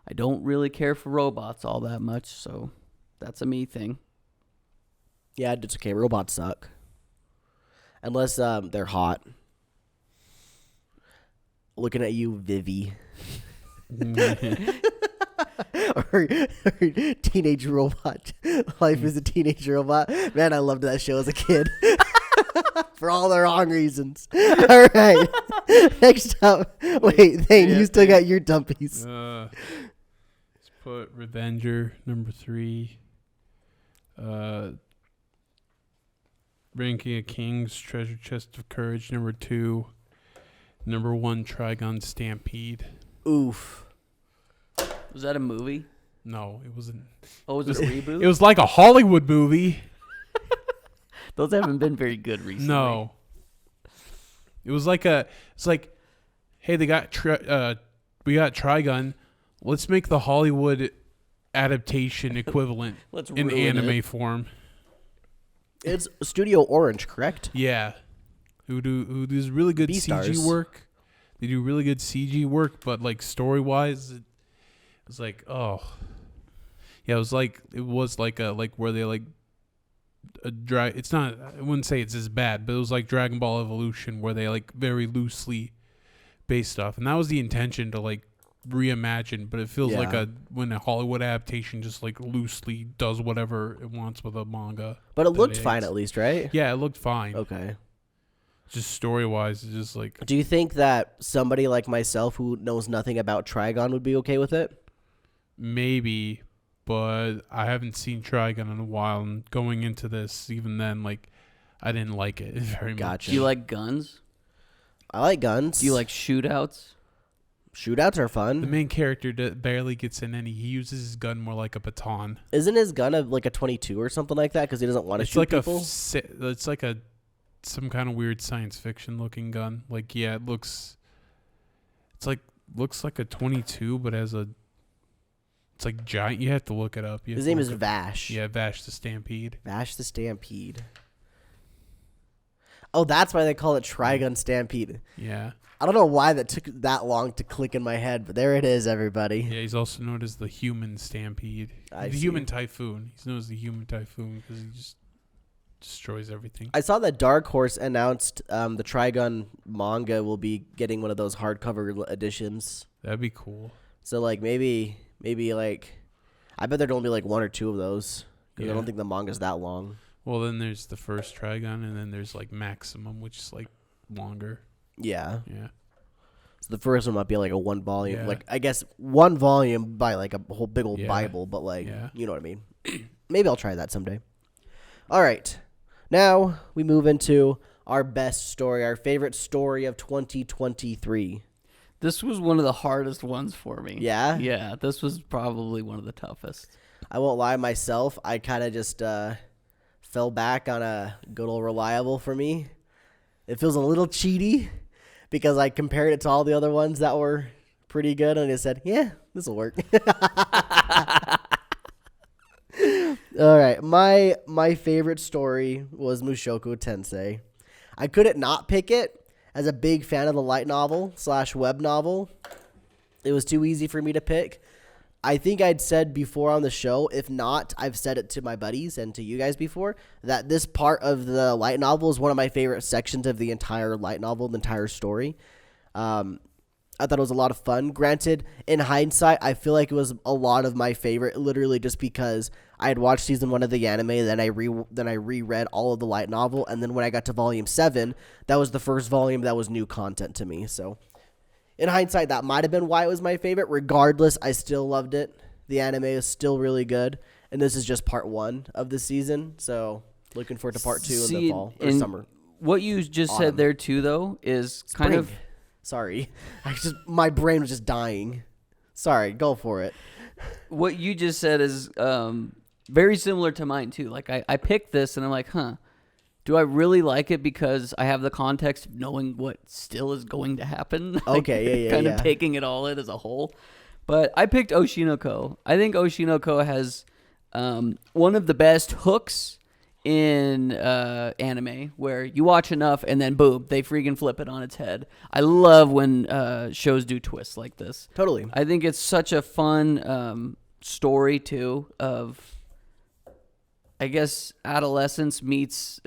I don't really care for robots all that much, so that's a me thing.
Yeah, it's okay. Robots suck. Unless they're hot. Looking at you, Vivi. or Teenage Robot. Life is a Teenage Robot. Man, I loved that show as a kid. For all the wrong reasons. All right. Next up. Wait, Thane, you still got your dumpies.
Let's put Revenger, number 3. Ranking of Kings, Treasure Chest of Courage, number 2. Number 1, Trigon Stampede.
Oof.
Was that a movie?
No, it wasn't.
Oh, was it a reboot?
It was like a Hollywood movie.
Those haven't been very good recently.
No. It was like it's like, hey, we got Trigon. Let's make the Hollywood adaptation equivalent
Let's
in
ruin
anime
it.
form.
It's Studio Orange, correct?
Yeah. Who does really good
Beastars.
CG work. They do really good CG work, but like story-wise, it was like, oh. Yeah, it was like where they like it's not, I wouldn't say it's as bad, but it was like Dragon Ball Evolution where they like very loosely based stuff. And that was the intention to like reimagine, but it feels like when a Hollywood adaptation just like loosely does whatever it wants with a manga.
But it looked fine at least, right?
Yeah, it looked fine.
Okay.
Just story-wise, it's just like...
Do you think that somebody like myself who knows nothing about Trigon would be okay with it?
Maybe, but I haven't seen Trigon in a while, and going into this, even then, like, I didn't like it very much.
Do you like guns?
I like guns.
Do you like shootouts?
Shootouts are
The
fun.
main character barely gets in any. He uses his gun more like a baton.
Isn't his gun like a 22 or something like that because he doesn't want to
It's
shoot
like
people?
it's like some kind of weird science fiction looking gun. Like, yeah, looks like a 22, but it's like giant. You have to look it up.
His name is Vash.
Yeah, Vash the Stampede.
Vash the Stampede. Oh, that's why they call it Trigun Stampede.
Yeah.
I don't know why that took that long to click in my head, but there it is, everybody.
Yeah, he's also known as the Human Stampede. Human Typhoon. He's known as the Human Typhoon because he just destroys everything.
I saw that Dark Horse announced the Trigun manga will be getting one of those hardcover editions.
That'd be cool.
So like maybe like I bet there'd only be like 1 or 2 of those. 'Cause
Yeah.
I don't think the manga's that long.
Well, then there's the first Trigun, and then there's like Maximum, which is like longer.
Yeah.
Yeah.
So the first one might be like a 1 volume.
Yeah.
Like I guess 1 volume by like a whole big old
Yeah.
Bible, but like
Yeah.
you know what I mean. Maybe I'll try that someday. All right. Now we move into our best story, our favorite story of 2023.
This was one of the hardest ones for me.
Yeah?
Yeah, this was probably one of the toughest.
I won't lie, myself, I kind of just fell back on a good old Reliable for me. It feels a little cheaty because I compared it to all the other ones that were pretty good, and I said, yeah, this will work. All right, my favorite story was Mushoku Tensei. I couldn't not pick it as a big fan of the light novel / web novel. It was too easy for me to pick. I think I'd said before on the show, if not, I've said it to my buddies and to you guys before, that this part of the light novel is one of my favorite sections of the entire light novel, the entire story. I thought it was a lot of fun. Granted, in hindsight, I feel like it was a lot of my favorite, literally just because I had watched season 1 of the anime, then I reread all of the light novel, and then when I got to volume 7, that was the first volume that was new content to me. So, in hindsight, that might have been why it was my favorite. Regardless, I still loved it. The anime is still really good, and this is just part 1 of the season. So, looking forward to part 2 in the fall or summer.
What you just
Autumn.
said there too, though, is kind of.
Sorry. My brain was just dying. Sorry, go for it.
What you just said is very similar to mine too. Like I picked this and I'm like, do I really like it because I have the context of knowing what still is going to happen? Like,
Okay, yeah.
kind of taking it all in as a whole. But I picked Oshinoko. I think Oshinoko has one of the best hooks in anime where you watch enough and then boom, they freaking flip it on its head. I love when shows do twists like this.
Totally.
I think it's such a fun story too of, I guess, adolescence meets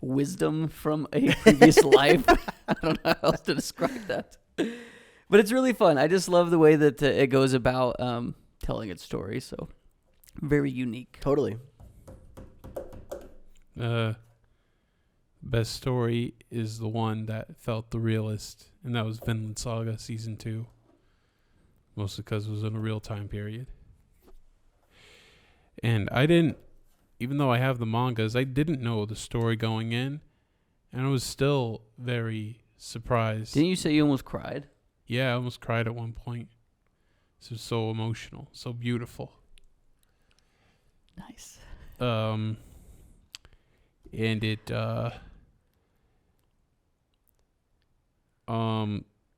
wisdom from a previous life. I don't know how else to describe that. But it's really fun. I just love the way that it goes about telling its story. So very unique.
Totally.
Best story is the one that felt the realest, and that was Vinland Saga Season 2. Mostly because it was in a real time period. And I didn't, even though I have the mangas, I didn't know the story going in, and I was still very surprised.
Didn't you say you almost cried?
Yeah, I almost cried at one point. This was so emotional, so beautiful.
Nice.
And it I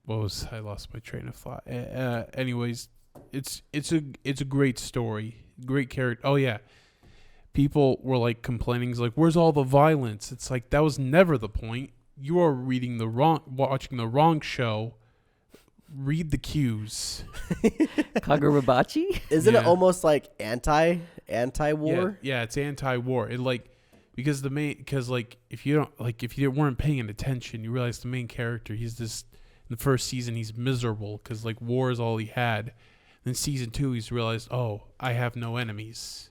lost my train of thought. Anyways, it's a great story, great character. Oh yeah, people were like complaining, like, "Where's all the violence?" It's like that was never the point. You are watching the wrong show. Read the cues.
Kagurabachi?
Isn't it almost like anti-war?
Yeah, it's anti-war. It because if you weren't paying attention, you realize the main character, he's this, in the first season he's miserable because like war is all he had. Then season 2 he's realized, oh, I have no enemies.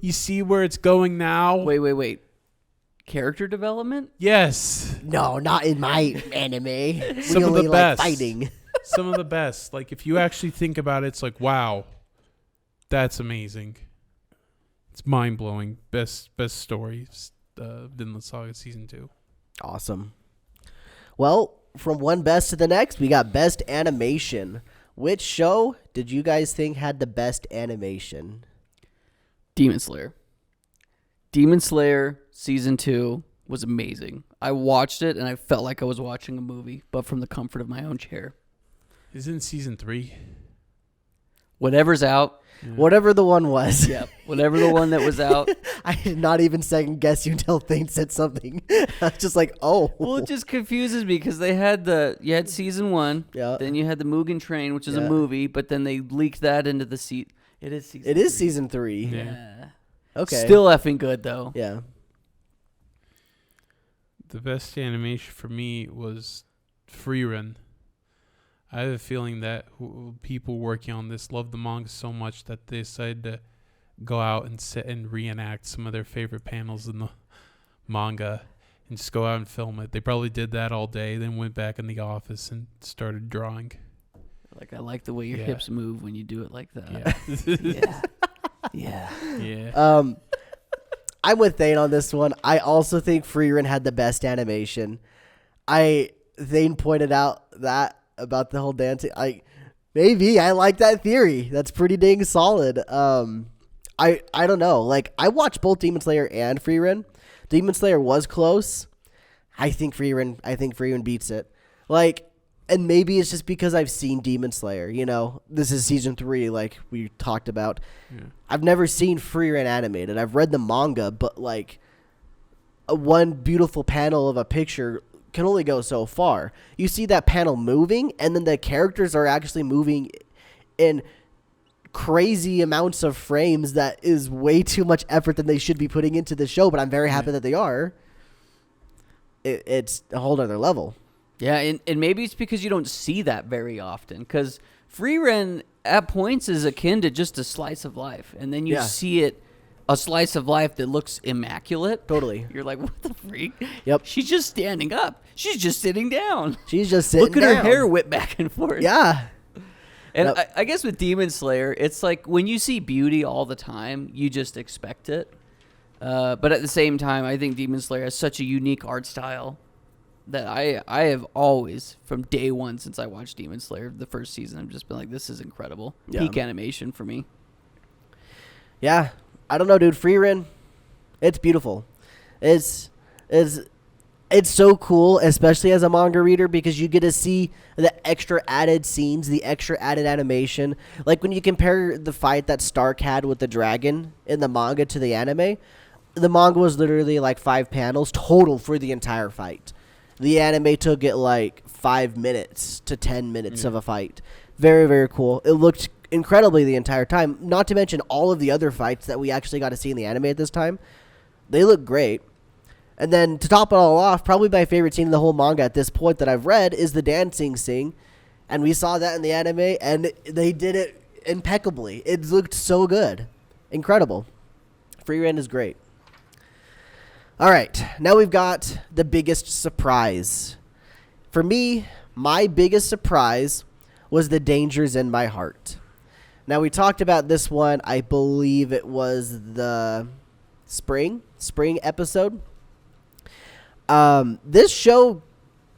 You see where it's going now?
Wait. Character development?
Yes.
No, not in my anime.
Some
we
of
only
the best.
like fighting.
Some of the best. Like if you actually think about it, it's like, wow, that's amazing. It's mind blowing. Best stories. Vinland Saga Season 2.
Awesome. Well, from one best to the next, we got best animation. Which show did you guys think had the best animation?
Demon Slayer. Demon Slayer Season 2 was amazing. I watched it and I felt like I was watching a movie, but from the comfort of my own chair.
Isn't Season 3?
Whatever's out.
Yeah.
Whatever the one was.
Yep. Whatever the one that was out.
I did not even second guess you until Thane said something. I was just like, oh.
Well, it just confuses me because you had Season 1,
Yeah.
then you had the Mugen Train, which is
Yeah.
a movie, but then they leaked that into the It is Season 3.
It is Season 3.
Yeah.
Okay.
Still effing good, though.
Yeah.
The best animation for me was Freerun. I have a feeling that people working on this love the manga so much that they decided to go out and sit and reenact some of their favorite panels in the manga and just go out and film it. They probably did that all day, then went back in the office and started drawing.
Like, I like the way your
Yeah.
hips move when you do it like that.
Yeah.
Yeah.
Yeah.
I'm with Thane on this one. I also think Freerun had the best animation. Thane pointed out that about the whole dancing. Maybe I like that theory. That's pretty dang solid. I don't know. Like, I watched both Demon Slayer and Freerun. Demon Slayer was close. I think Freerun beats it. Like, and maybe it's just because I've seen Demon Slayer. You know, this is season 3, like we talked about.
Yeah.
I've never seen Freerun animated. I've read the manga, but like, one beautiful panel of a picture can only go so far. You see that panel moving, and then the characters are actually moving in crazy amounts of frames that is way too much effort than they should be putting into the show, but I'm very happy that they are. It's a whole other level.
Yeah, and maybe it's because you don't see that very often. Because Freerun at points is akin to just a slice of life, and then you see a slice of life that looks immaculate.
Totally.
You're like, what the freak?
Yep.
She's just standing up. She's just sitting down.
She's just sitting
Look at
down.
her hair whip back and forth.
Yeah.
And
Yep.
I guess with Demon Slayer, it's like when you see beauty all the time, you just expect it. But at the same time, I think Demon Slayer has such a unique art style that I have always, from day one since I watched Demon Slayer, the first season, I've just been like, this is incredible.
Yeah.
Peak animation for me.
Yeah. I don't know, dude. Freerun, it's beautiful. It's It's so cool, especially as a manga reader, because you get to see the extra added scenes, the extra added animation. Like when you compare the fight that Stark had with the dragon in the manga to the anime, the manga was literally like 5 panels total for the entire fight. The anime took it like 5 minutes to 10 minutes of a fight. Very, very cool. It looked incredibly the entire time, not to mention all of the other fights that we actually got to see in the anime at this time. They look great. And then to top it all off, probably my favorite scene in the whole manga at this point that I've read is the dancing scene. And we saw that in the anime, and they did it impeccably. It looked so good. Incredible. Free Reign is great. All right, now we've got the biggest surprise. For me, my biggest surprise was the Dangers in My Heart. Now, we talked about this one, I believe it was the spring episode. This show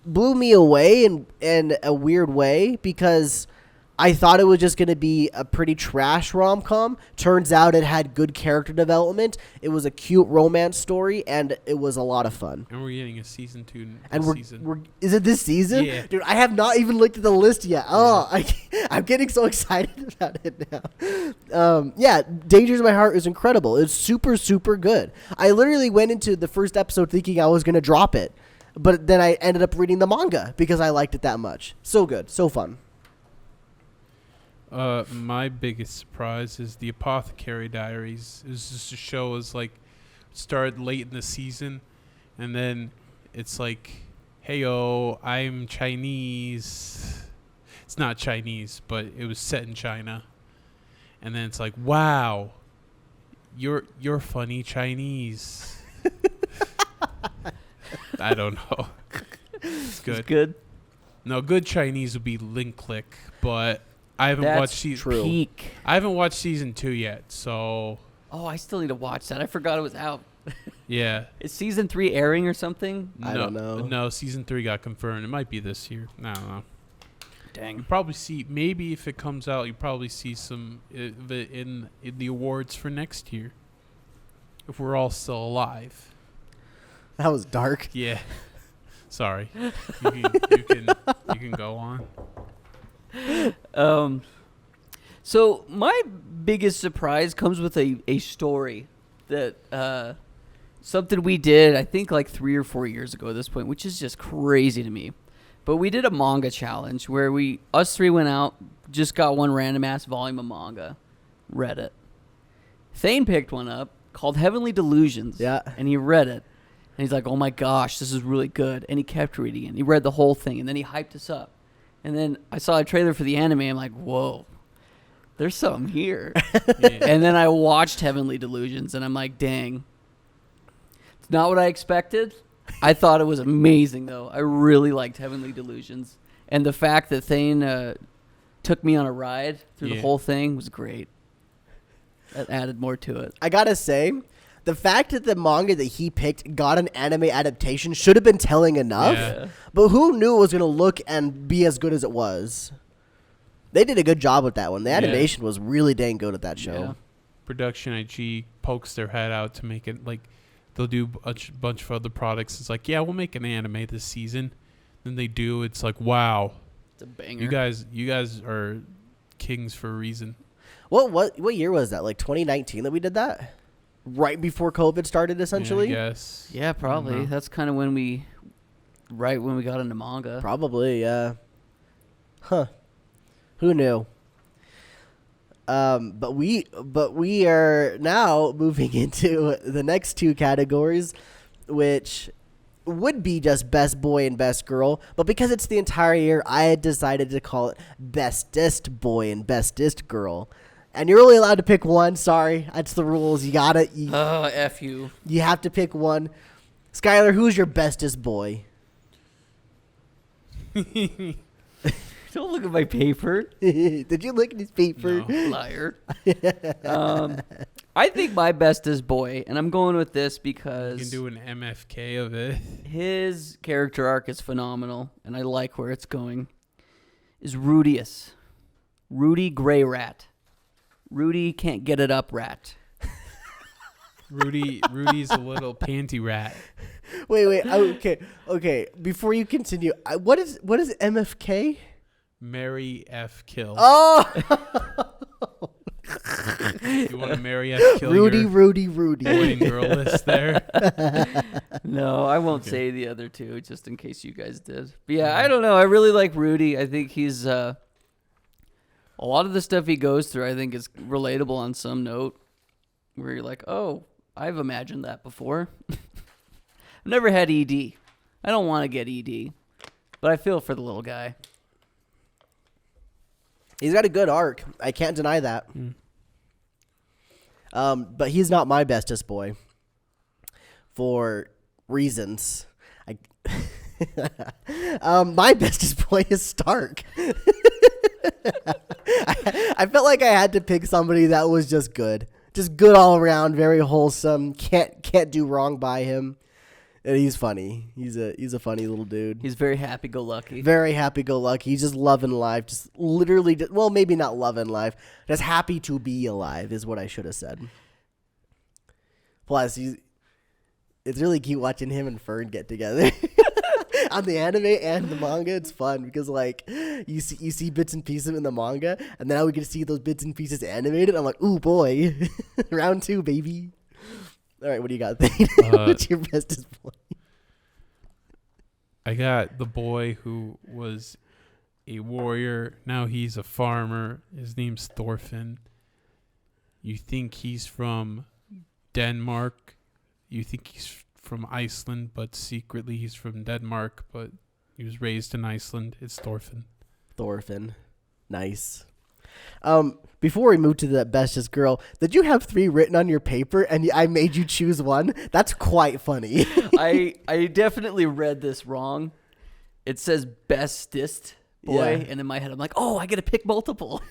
blew me away in a weird way because I thought it was just going to be a pretty trash rom-com. Turns out it had good character development. It was a cute romance story, and it was a lot of fun.
And we're getting a season 2
And
season.
Is it this season?
Yeah.
Dude, I have not even looked at the list yet. Oh, I'm getting so excited about it now. Yeah, Dangers in My Heart is incredible. It's super, super good. I literally went into the first episode thinking I was going to drop it, but then I ended up reading the manga because I liked it that much. So good. So fun.
My biggest surprise is the Apothecary Diaries. It was just a show is like started late in the season, and then it's like, hey-o, I'm Chinese. It's not Chinese, but it was set in China. And then it's like, wow, you're funny Chinese. I don't know. It's good.
It's good.
No, good Chinese would be Link Click, but I haven't watched season.
Peak.
I haven't watched season 2 yet, so
Oh, I still need to watch that. I forgot it was out.
yeah.
Is season 3 airing or something?
I don't know.
No, season 3 got confirmed. It might be this year. I don't know. You
Dang.
probably see, maybe if it comes out, you probably see some in the awards for next year, if we're all still alive.
That was dark.
Yeah. Sorry. You can go on.
So my biggest surprise comes with a story that something we did, I think like 3 or 4 years ago at this point, which is just crazy to me. But we did a manga challenge where us three went out, just got one random ass volume of manga, read it. Thane picked one up called Heavenly Delusions.
Yeah.
And he read it. And he's like, oh my gosh, this is really good. And he kept reading it. He read the whole thing, and then he hyped us up. And then I saw a trailer for the anime. I'm like, whoa, there's something here.
Yeah.
And then I watched Heavenly Delusions, and I'm like, dang. It's not what I expected. I thought it was amazing, though. I really liked Heavenly Delusions. And the fact that Thane took me on a ride through the whole thing was great. That added more to it.
I gotta say, the fact that the manga that he picked got an anime adaptation should have been telling enough.
Yeah.
But who knew it was going to look and be as good as it was? They did a good job with that one. The animation was really dang good at that show.
Yeah.
Production IG pokes their head out to make it like they'll do a bunch of other products. It's like, yeah, we'll make an anime this season. Then they do. It's like, wow,
It's a banger.
you guys are kings for a reason.
What year was that? Like 2019 that we did that? Right before COVID started, essentially?
Yeah, I guess.
Yeah, probably.
Mhm.
That's kind of when we got into manga.
Probably, yeah. Huh. Who knew? But we are now moving into the next two categories, which would be just best boy and best girl. But because it's the entire year, I had decided to call it bestest boy and bestest girl. And you're only allowed to pick one. Sorry, that's the rules. You got it.
F you.
You have to pick one. Skylar, who's your bestest boy?
Don't look at my paper.
Did you look at his paper?
No.
Liar. I think my bestest boy, and I'm going with this
You
because
can do an MFK of it.
his character arc is phenomenal, and I like where it's going, is Rudius. Rudy Gray Rat. Rudy can't get it up rat.
Rudy's a little panty rat.
Wait. Okay. Before you continue, what is MFK?
Marry F kill.
Oh,
You want to marry F kill?
Rudy.
Boy and girl list there.
No, I won't say the other two, just in case you guys did. But yeah, I don't know. I really like Rudy. I think he's a lot of the stuff he goes through, I think, is relatable on some note, where you're like, oh, I've imagined that before. I've never had ED. I don't want to get ED, but I feel for the little guy.
he's got a good arc. I can't deny that. But he's not my bestest boy for reasons. My bestest boy is Stark. I felt like I had to pick somebody that was just good all around, very wholesome. Can't do wrong by him, and he's funny. He's a funny little dude.
He's very happy-go-lucky.
Very happy-go-lucky. He's just loving life. Just literally, well, maybe not loving life. Just happy to be alive is what I should have said. Plus, it's really cute watching him and Fern get together. On the anime and the manga, it's fun because like you see bits and pieces in the manga, and now we get to see those bits and pieces animated. I'm like, ooh boy, round 2, baby. All right, what do you got? What's your bestest boy?
I got the boy who was a warrior. Now he's a farmer. His name's Thorfinn. You think he's from Denmark. You think he's from Iceland, but secretly he's from Denmark, but he was raised in Iceland. It's Thorfinn. Nice.
Before we move to the bestest girl, did you have 3 written on your paper and I made you choose one? That's quite funny.
I definitely read this wrong. It says bestest boy,
Yeah.
and in my head I'm like, oh, I get to pick multiple.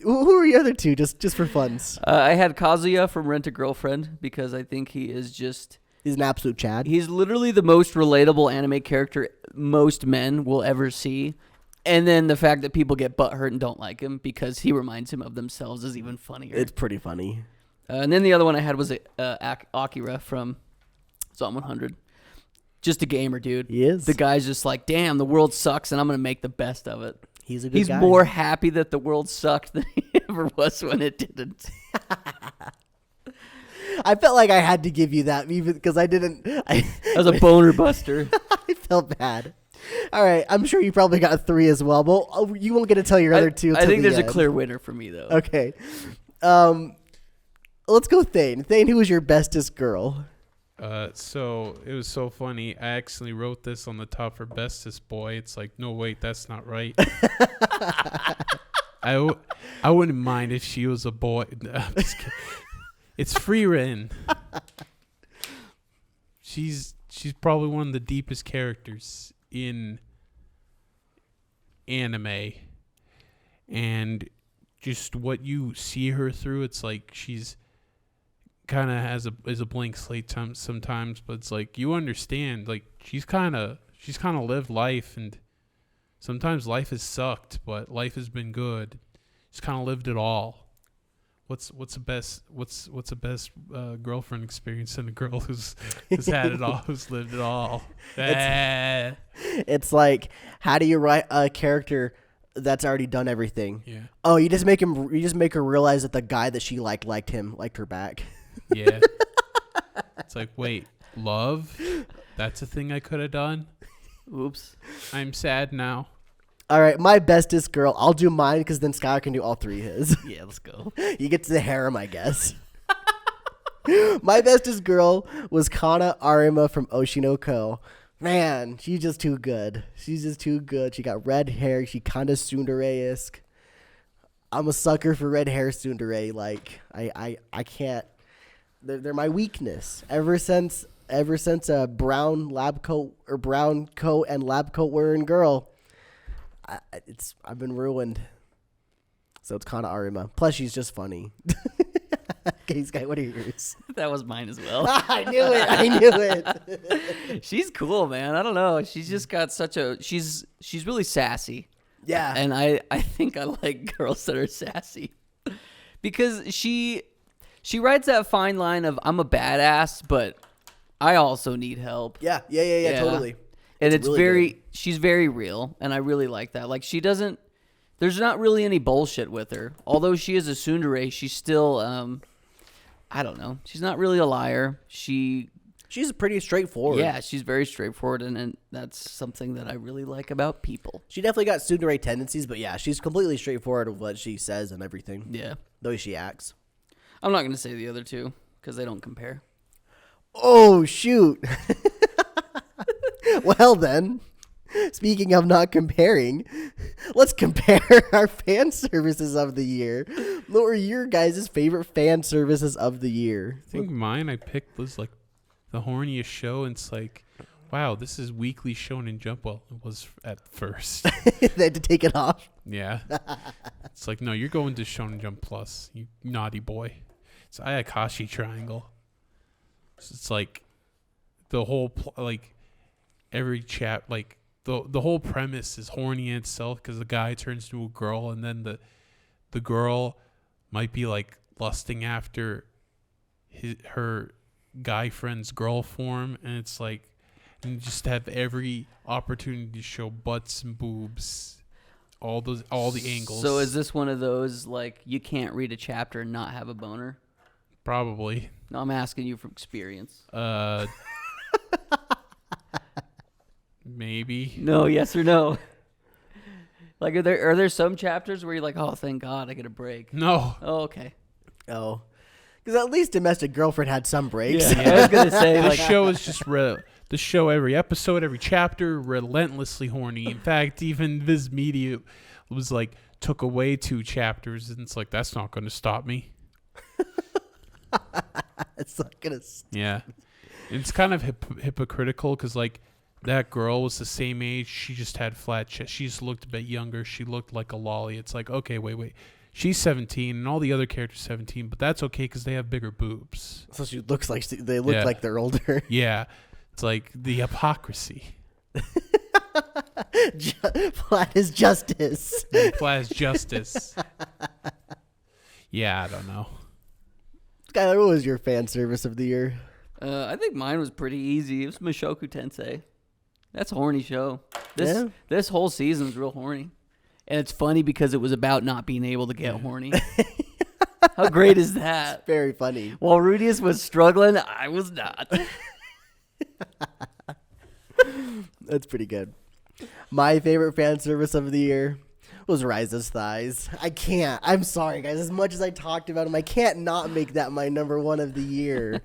Who are the other 2, just for funs?
I had Kazuya from Rent a Girlfriend because I think he is just...
He's an absolute Chad.
He's literally the most relatable anime character most men will ever see. And then the fact that people get butthurt and don't like him because he reminds him of themselves is even funnier.
It's pretty funny.
And then the other one I had was Akira from Zom 100. Just a gamer, dude.
He is.
The guy's just like, damn, the world sucks and I'm going to make the best of it.
He's a good
He's
guy.
more happy that the world sucked than he ever was when it didn't.
I felt like I had to give you that even because I didn't.
That was a boner buster.
I felt bad. All right, I'm sure you probably got 3 as well, but you won't get to tell your other 2.
I think there's
end.
a clear winner for me, though.
Okay. Let's go Thane. Thane, who was your bestest girl?
So it was so funny. I actually wrote this on the top for bestest boy. It's like, no, wait, that's not right. I wouldn't mind if she was a boy. No, I'm just kidding. It's Frieren. She's probably one of the deepest characters in anime, and just what you see her through, it's like she's kind of is a blank slate sometimes, but it's like you understand, like she's kind of lived life, and sometimes life has sucked, but life has been good. She's kind of lived it all. What's the best girlfriend experience than a girl who's had it all, who's lived it all?
It's like, how do you write a character that's already done everything?
Yeah.
Oh, you just make her realize that the guy that she liked her back.
Yeah. It's like, wait, love? That's a thing I could have done?
Oops.
I'm sad now.
All right, my bestest girl. I'll do mine because then Skylar can do all 3 his.
Yeah, let's go.
You get to the harem, I guess. My bestest girl was Kana Arima from Oshinoko. Man, she's just too good. She's just too good. She got red hair. She kind of tsundere-esque. I'm a sucker for red hair tsundere. Like, I can't. They're my weakness. Ever since a brown lab coat or brown coat and lab coat wearing girl, I've been ruined. So it's Kana Arima. Plus, she's just funny. Okay, Sky, what are yours?
That was mine as well.
I knew it.
She's cool, man. I don't know. She's just got she's really sassy.
Yeah.
And I think I like girls that are sassy. Because she writes that fine line of I'm a badass, but I also need help.
Yeah, totally.
And it's
really
very
good.
she's very real, and I really like that. Like she doesn't there's not really any bullshit with her. Although she is a tsundere, she's still I don't know. She's not really a liar. She's
pretty straightforward.
Yeah, she's very straightforward, and that's something that I really like about people.
She definitely got tsundere tendencies, but yeah, she's completely straightforward with what she says and everything.
Yeah.
The way she acts.
I'm not going to say the other two because they don't compare.
Oh, shoot. Well, then, speaking of not comparing, let's compare our fan services of the year. What were your guys' favorite fan services of the year?
I think mine I picked was like the horniest show, and it's like, wow, this is weekly Shonen Jump. Well, it was at first.
They had to take it off.
Yeah. It's like, no, you're going to Shonen Jump Plus, you naughty boy. It's Ayakashi Triangle. So it's like the whole every chap, like the whole premise is horny in itself because the guy turns to a girl, and then the girl might be like lusting after her guy friend's girl form, and it's like, and you just have every opportunity to show butts and boobs, all the angles.
So is this one of those like you can't read a chapter and not have a boner?
Probably.
No, I'm asking you from experience.
Maybe.
No, yes or no. Like, are there some chapters where you're like, oh, thank God, I get a break?
No.
Oh, okay.
Oh. Because at least Domestic Girlfriend had some breaks.
Yeah, I was gonna say
The
like
show is just the show, every episode, every chapter, relentlessly horny. In fact, even Viz Media was like, took away 2 chapters, and it's like, that's not going to stop me.
It's not going to
Yeah. It's kind of hypocritical because, like, that girl was the same age. She just had flat chest. She just looked a bit younger. She looked like a lolly. It's like, okay, wait. She's 17, and all the other characters 17, but that's okay because they have bigger boobs.
So she looks like they look like they're older.
Yeah. It's like the hypocrisy.
Flat is justice.
Flat as justice. Yeah, I don't know.
Skylar, what was your fan service of the year?
I think mine was pretty easy. It was Mushoku Tensei. That's a horny show. This whole season's real horny. And it's funny because it was about not being able to get horny. How great is that?
Very funny.
While Rudius was struggling, I was not.
That's pretty good. My favorite fan service of the year was Rise's thighs. I can't. I'm sorry, guys. As much as I talked about him, I can't not make that my number one of the year.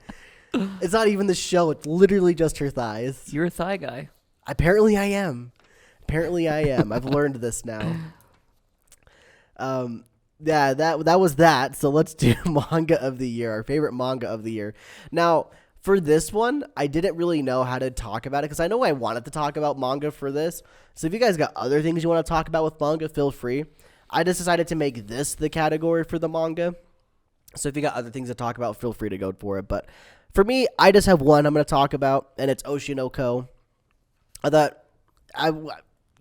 It's not even the show. It's literally just her thighs.
You're a thigh guy.
Apparently I am. I've learned this now. Yeah, that was that. So let's do manga of the year, our favorite manga of the year. Now, for this one, I didn't really know how to talk about it because I know I wanted to talk about manga for this. So if you guys got other things you want to talk about with manga, feel free. I just decided to make this the category for the manga. So if you got other things to talk about, feel free to go for it. But for me, I just have one I'm going to talk about, and it's Oshinoko.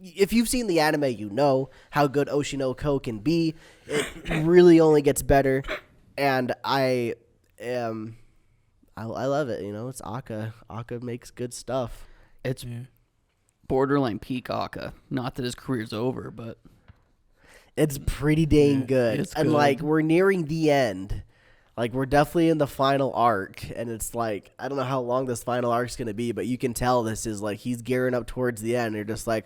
If you've seen the anime, you know how good Oshinoko can be. It really only gets better, and I love it. You know, it's Akka. Akka makes good stuff.
It's borderline peak Aka. Not that his career's over, but
it's pretty dang good.
It's
and
good.
like we're nearing the end. Like we're definitely in the final arc, and it's like I don't know how long this final arc's gonna be, but you can tell this is like he's gearing up towards the end. And you're just like,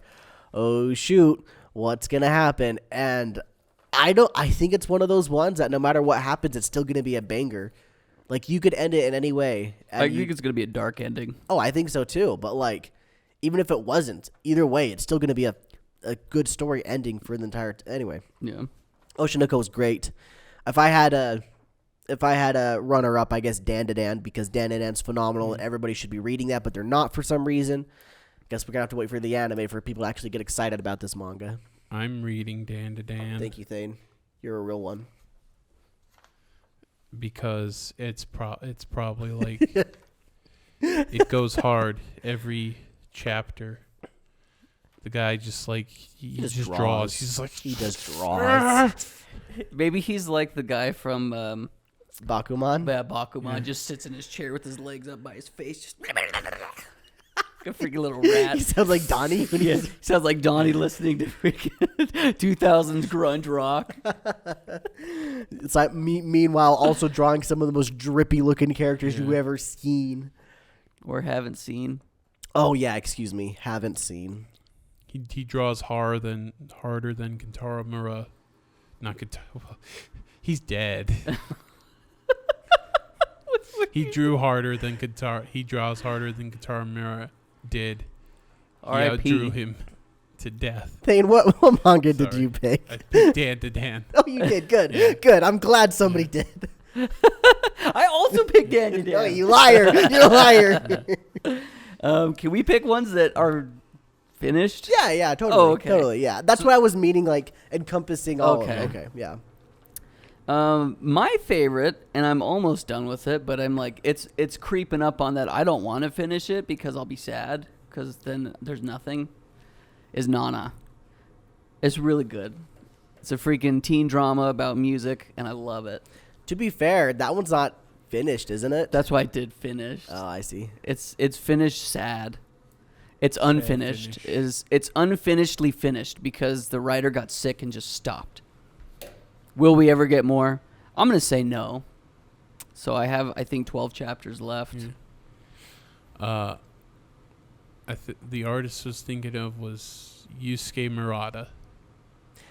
oh shoot, what's gonna happen? And I think it's one of those ones that no matter what happens, it's still gonna be a banger. Like you could end it in any way.
I think it's gonna be a dark ending.
Oh, I think so too. But like, even if it wasn't, either way, it's still gonna be a good story ending for the entire. Anyway,
Yeah.
Oshinoko was great. If I had a runner up, I guess Dan because Dan phenomenal and everybody should be reading that, but they're not for some reason. Guess we're gonna have to wait for the anime for people to actually get excited about this manga.
I'm reading Dan.
Thank you, Thane. You're a real one.
Because it's probably like it goes hard every chapter. The guy just like he just draws.
draws.
He's like
He just draws.
Maybe he's like the guy from
Bakuman.
Bakuman. Just sits in his chair with his legs up by his face, just a freaking little rat.
He sounds like Donnie. When
Yeah, sounds like Donnie listening to freaking 2000s grunge rock.
It's like meanwhile also drawing some of the most drippy looking characters you've ever seen.
Or haven't seen.
Oh yeah, excuse me, haven't seen.
he draws harder than Kentaro Miura. Not Kentaro. He's dead. He drew harder than Kentaro. He draws harder than Kentaro Miura did. He outdrew him to death.
Thane, what manga did you pick?
I picked Dan to Dan.
Oh, you did. Good.
Yeah.
Good. I'm glad somebody did.
I also picked Daniel Dan.
Oh, you liar. You're a liar.
Can we pick ones that are finished?
Yeah, totally.
Oh, okay.
Totally, yeah. That's what I was meaning, like, encompassing all of
Okay.
them. Okay, yeah.
My favorite, and I'm almost done with it, but I'm like, it's creeping up on that. I don't want to finish it because I'll be sad, because then there's nothing, is Nana. It's really good. It's a freaking teen drama about music, and I love it.
To be fair, that one's not finished, isn't it?
That's why I did finish.
Oh, I see.
It's finished sad. It's unfinished.
finish.
It's unfinishedly finished because the writer got sick and just stopped. Will we ever get more? I'm going to say no. So I have, I think, 12 chapters left.
Yeah. The artist I was thinking of was Yusuke Murata.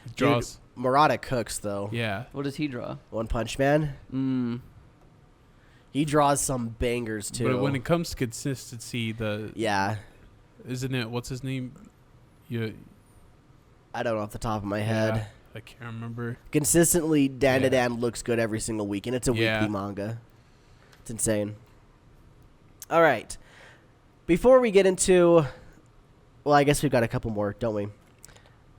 He draws.
Dude, Murata cooks, though.
Yeah.
What does he draw?
One Punch Man. He draws some bangers, too.
But when it comes to consistency,
yeah.
Isn't it, what's his name?
I don't know off the top of my head.
Yeah, I can't remember.
Consistently, Dan to
Yeah.
Dan looks good every single week, and it's a
Yeah.
weekly manga. It's insane. All right. Before we get into, well, I guess we've got a couple more, don't we?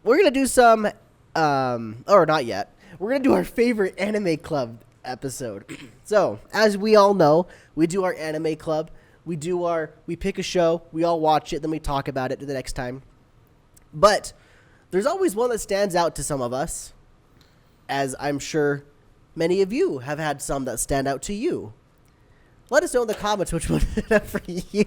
We're going to do some, or not yet. We're going to do our favorite anime club episode. So, as we all know, we do our anime club. We pick a show, we all watch it, then we talk about it the next time. But there's always one that stands out to some of us, as I'm sure many of you have had some that stand out to you. Let us know in the comments which one did that for you.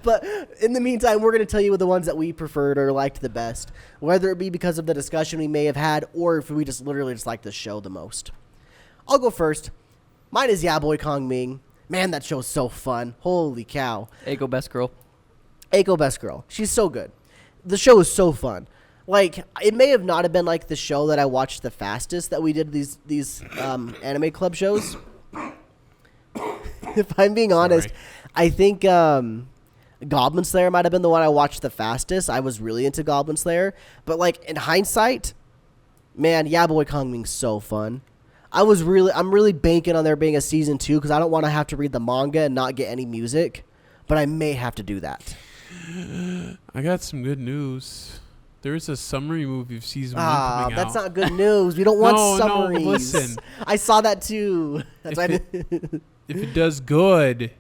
But in the meantime, we're going to tell you the ones that we preferred or liked the best, whether it be because of the discussion we may have had or if we just literally just like the show the most. I'll go first. Mine is Ya Boy Kong Ming. Man, that show's so fun. Holy cow.
Eiko Best Girl.
Eiko Best Girl. She's so good. The show is so fun. Like, it may have not have been like the show that I watched the fastest that we did these anime club shows. If I'm being honest, I think Goblin Slayer might have been the one I watched the fastest. I was really into Goblin Slayer. But, like, in hindsight, man, Ya Boy Kong Ming's so fun. I'm really banking on there being a season 2 because I don't want to have to read the manga and not get any music. But I may have to do that.
I got some good news. There is a summary movie of season 1 coming out.
That's not good news. We don't want summaries.
No, listen.
I saw that too. That's why
If it does good,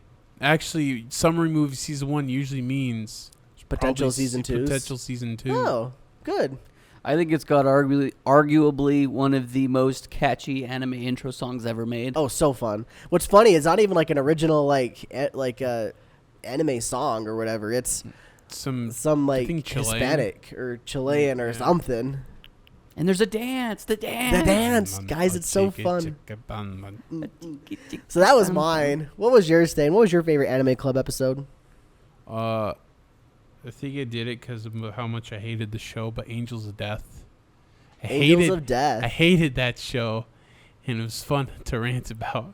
actually, summary movie season 1 usually means
potential
probably
season 2.
Potential season 2.
Oh, good.
I think it's got arguably one of the most catchy anime intro songs ever made.
Oh, so fun. What's funny is not even like an original anime song or whatever. It's some like Hispanic or Chilean or something.
And there's a dance. The dance.
Guys, it's so fun. So that was mine. What was yours, Stan? What was your favorite anime club episode?
I think I did it because of how much I hated the show, but Angels of Death. I hated that show, and it was fun to rant about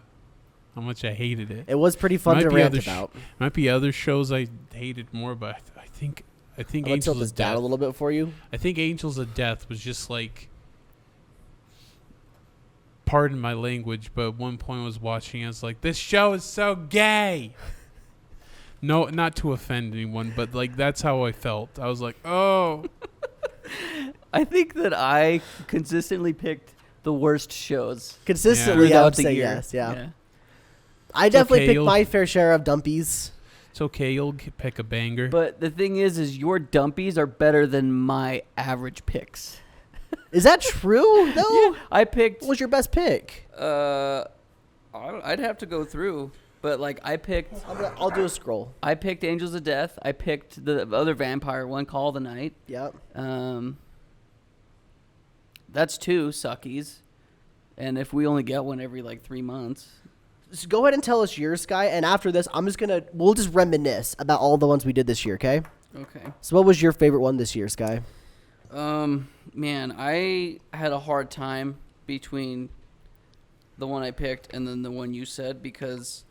how much I hated it.
It was pretty fun to rant about.
Might be other shows I hated more, but I think Angels of Death
down a little bit for you.
I think Angels of Death was just like, pardon my language, but at one point I was watching, I was like, this show is so gay. No, not to offend anyone, but like that's how I felt. I was like, oh.
I think that I consistently picked the worst shows.
Consistently,
Yeah.
I would
Throughout the
say
year.
yes. Yeah. I definitely picked my fair share of Dumpies.
It's okay. You'll pick a banger.
But the thing is your dumpies are better than my average picks.
Is that true, though?
Yeah, I picked...
What was your best pick?
I'd have to go through. But, like, I picked...
I'll do a scroll.
I picked Angels of Death. I picked the other vampire one, Call of the Night.
Yep.
That's 2 suckies. And if we only get one every, like, 3 months...
So go ahead and tell us yours, Sky, and after this, we'll just reminisce about all the ones we did this year, okay?
Okay.
So what was your favorite one this year, Sky?
Man, I had a hard time between the one I picked and then the one you said because,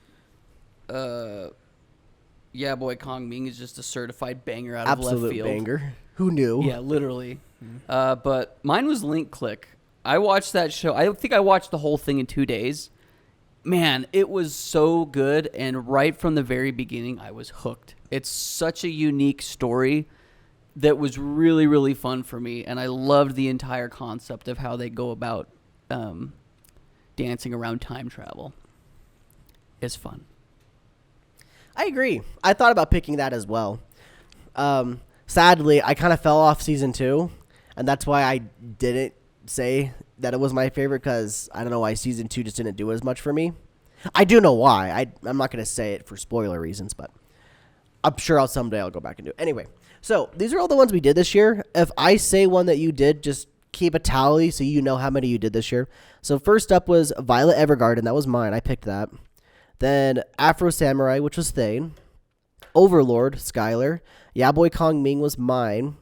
Yeah Boy Kong Ming is just a certified banger out of left field.
Absolute banger. Who knew?
Yeah, literally. But mine was Link Click. I watched that show. I think I watched the whole thing in 2 days. Man, it was so good, and right from the very beginning, I was hooked. It's such a unique story that was really, really fun for me, and I loved the entire concept of how they go about dancing around time travel. It's fun.
I agree. I thought about picking that as well. Sadly, I kind of fell off season 2, and that's why I didn't say that it was my favorite, because I don't know why season 2 just didn't do as much for me. I do know why. I'm not going to say it for spoiler reasons, but I'm sure someday I'll go back and do it. Anyway, so these are all the ones we did this year. If I say one that you did, just keep a tally so you know how many you did this year. So first up was Violet Evergarden. That was mine. I picked that. Then Afro Samurai, which was Thane. Overlord, Skylar. Yaboy Kong Ming was mine.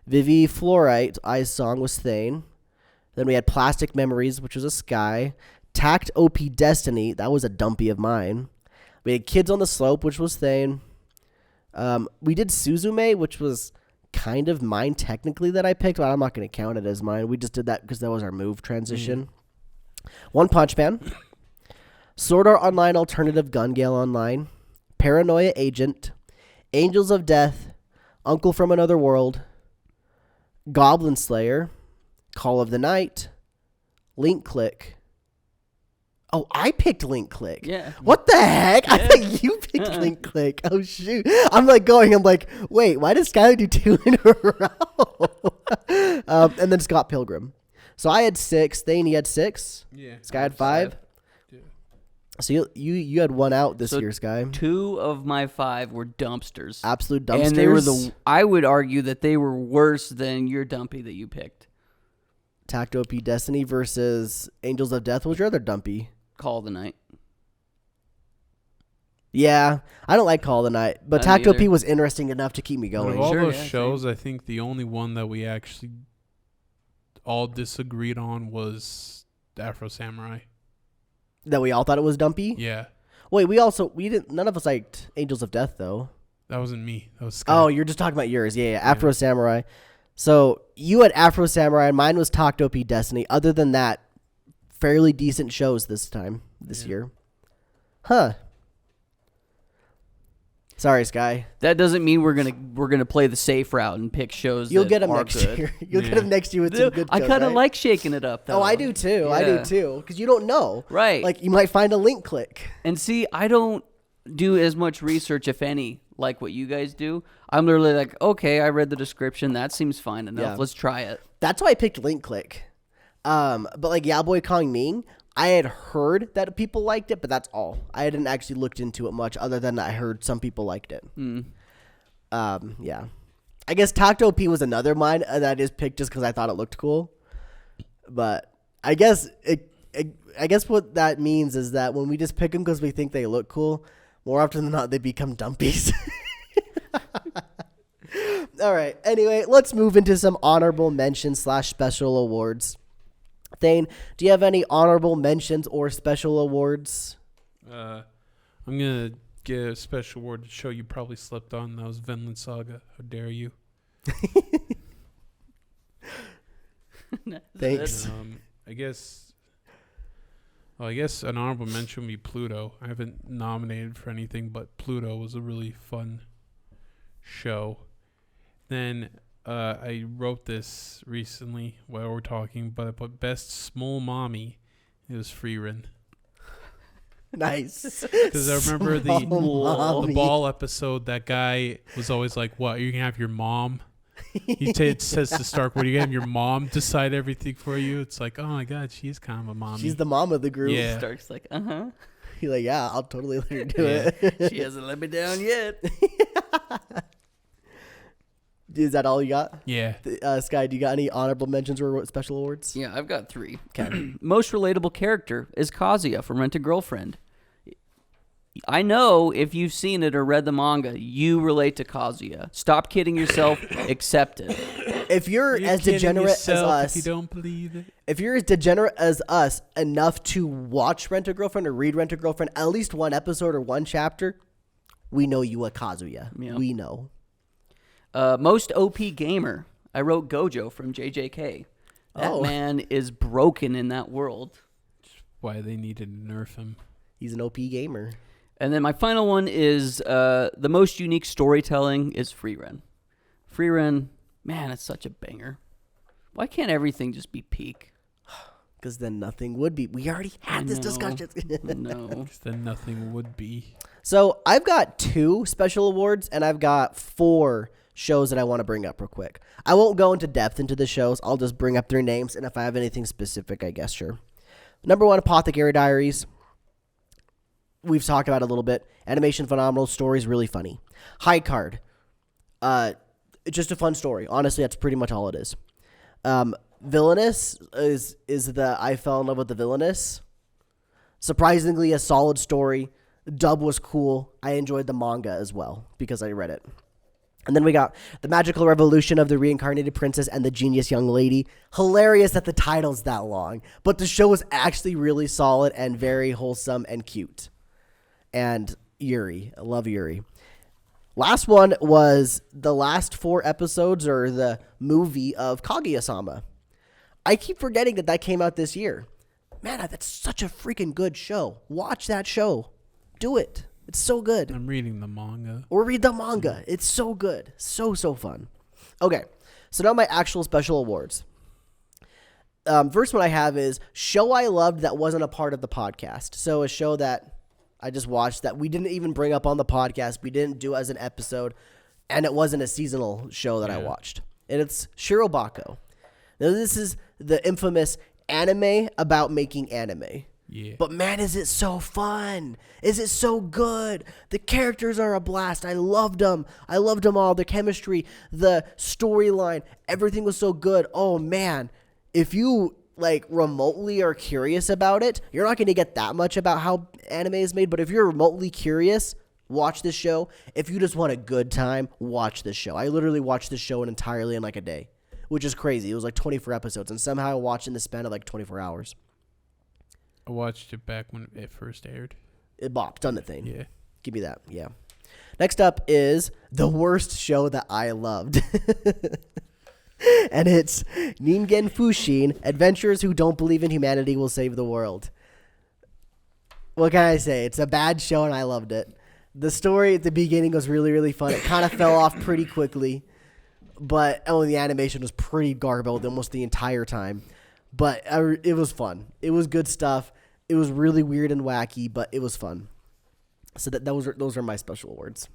Vivi Fluorite, I's Song was Thane. Then we had Plastic Memories, which was a Sky. Tact OP Destiny, that was a dumpy of mine. We had Kids on the Slope, which was Thane. We did Suzume, which was kind of mine technically that I picked, but I'm not going to count it as mine. We just did that because that was our move transition. One Punch Man. Sword Art Online Alternative Gun Gale Online. Paranoia Agent. Angels of Death. Uncle from Another World. Goblin Slayer. Call of the Night, Link Click. Oh, I picked Link Click.
Yeah.
What the heck?
Yeah.
I thought you picked Link Click. Oh, shoot. I'm like, wait, why does Skylar do 2 in a row? And then Scott Pilgrim. So I had 6. Thane, you had 6.
Yeah.
Sky had 5.
Yeah.
So you had 1 out this year, Sky.
2 of my 5 were dumpsters.
Absolute dumpsters.
And they were I would argue that they were worse than your dumpy that you picked.
Tact OP Destiny versus Angels of Death. What was your other dumpy?
Call of the Night.
Yeah, I don't like Call of the Night, but
Not
Tact OP
either.
was interesting enough to keep me
Out
going.
of all
Sure,
those
yeah,
shows, I think the only one that we actually all disagreed on was Afro Samurai.
That we all thought it was dumpy?
Yeah.
Wait, none of us liked Angels of Death, though.
That wasn't me. That was Scott.
Oh, you're just talking about yours. Yeah. Afro Samurai. So you had Afro Samurai, and mine was Tact OP Destiny. Other than that, fairly decent shows this year. Huh. Sorry, Sky.
That doesn't mean we're gonna play the safe route and pick shows.
You'll
that
get them
are
next
good.
year. You'll get
Yeah.
them next year with some good
I
shows,
kind of
right?
like shaking it up, though.
Oh, I do too. I do
Yeah.
too. Because you don't know.
Right.
Like, you might find a Link Click.
And see, I don't do as much research, if any, like what you guys do. I'm literally like, okay, I read the description. That seems fine enough.
Yeah.
Let's try it.
That's why I picked Link Click. But like Yaboy Kong Ming, I had heard that people liked it, but that's all. I hadn't actually looked into it much, other than I heard some people liked it. Yeah. I guess Tact OP was another mine that I just picked just because I thought it looked cool. But I guess what that means is that when we just pick them because we think they look cool, more often than not they become dumpies. All right. Anyway, let's move into some honorable mentions / special awards. Thane, do you have any honorable mentions or special awards?
I'm gonna get a special award to show you probably slept on. That was Vinland Saga. How dare you?
Thanks.
I guess an honorable mention would be Pluto. I haven't nominated for anything, but Pluto was a really fun show. Then I wrote this recently while we were talking, but I put best small mommy. It was Freerin.
Nice.
Because I remember the
Mommy.
ball episode. That guy was always like, "What? You're gonna have your mom?" He says to Stark, "What, are you gonna have your mom decide everything for you?" It's like, oh my god, she's kind of a mommy.
She's the mom of the group.
Yeah.
Stark's like, uh-huh.
He's like, yeah, I'll totally let her do
Yeah.
it.
She hasn't let me down yet.
Is that all you got?
Yeah.
Sky, do you got any honorable mentions or special awards?
Yeah, I've got 3.
Okay.
Most relatable character is Kazuya from Rent a Girlfriend. I know if you've seen it or read the manga, you relate to Kazuya. Stop kidding yourself. Accept it.
If you're as
kidding
degenerate as
yourself
us,
if you don't believe it.
if you're as degenerate as us enough to watch Rent a Girlfriend or read Rent a Girlfriend, at least one episode or one chapter, we know you a Kazuya.
Yeah.
We know.
Most OP gamer. I wrote Gojo from JJK. That man is broken in that world.
Why they needed to nerf him.
He's an OP gamer.
And then my final one is the most unique storytelling is Freeren. Freeren, man, it's such a banger. Why can't everything just be peak?
Because then nothing would be. We already had this discussion.
No.
Because then nothing would be.
So I've got 2 special awards, and I've got 4 shows that I want to bring up real quick. I won't go into depth into the shows. I'll just bring up their names, and if I have anything specific, I guess, sure. Number 1, Apothecary Diaries. We've talked about it a little bit. Animation phenomenal. Story's really funny. High Card. It's just a fun story. Honestly, that's pretty much all it is. Villainous is the I fell in love with the Villainous. Surprisingly, a solid story. Dub was cool. I enjoyed the manga as well because I read it. And then we got The Magical Revolution of the Reincarnated Princess and the Genius Young Lady. Hilarious that the title's that long, but the show was actually really solid and very wholesome and cute. And Yuri. I love Yuri. Last one was the last 4 episodes or the movie of Kaguya-sama. I keep forgetting that came out this year. Man, that's such a freaking good show. Watch that show. Do it. It's so good.
I'm reading the manga.
Or read the manga. It's so good. So fun. Okay, so now my actual special awards. First one I have is show I loved that wasn't a part of the podcast. So a show that I just watched that we didn't even bring up on the podcast. We didn't do as an episode, and it wasn't a seasonal show that I watched. And it's Shirobako. Now this is the infamous anime about making anime.
Yeah.
But man, is it so fun. Is it so good. The characters are a blast. I loved them. I loved them all. The chemistry, the storyline, everything was so good. Oh man, if you like remotely are curious about it, you're not going to get that much about how anime is made, but if you're remotely curious, watch this show. If you just want a good time, watch this show. I literally watched this show entirely in like a day, which is crazy. It was like 24 episodes, and somehow I watched in the span of like 24 hours.
I watched it back when it first aired.
It bopped, done the thing.
Yeah.
Give me that. Yeah. Next up is the worst show that I loved. And it's Ningen Fushin, Adventurers Who Don't Believe in Humanity Will Save the World. What can I say? It's a bad show and I loved it. The story at the beginning was really, really fun. It kind of fell off pretty quickly. But the animation was pretty garbled almost the entire time. But it was fun. It was good stuff. It was really weird and wacky, but it was fun. So those are my special awards.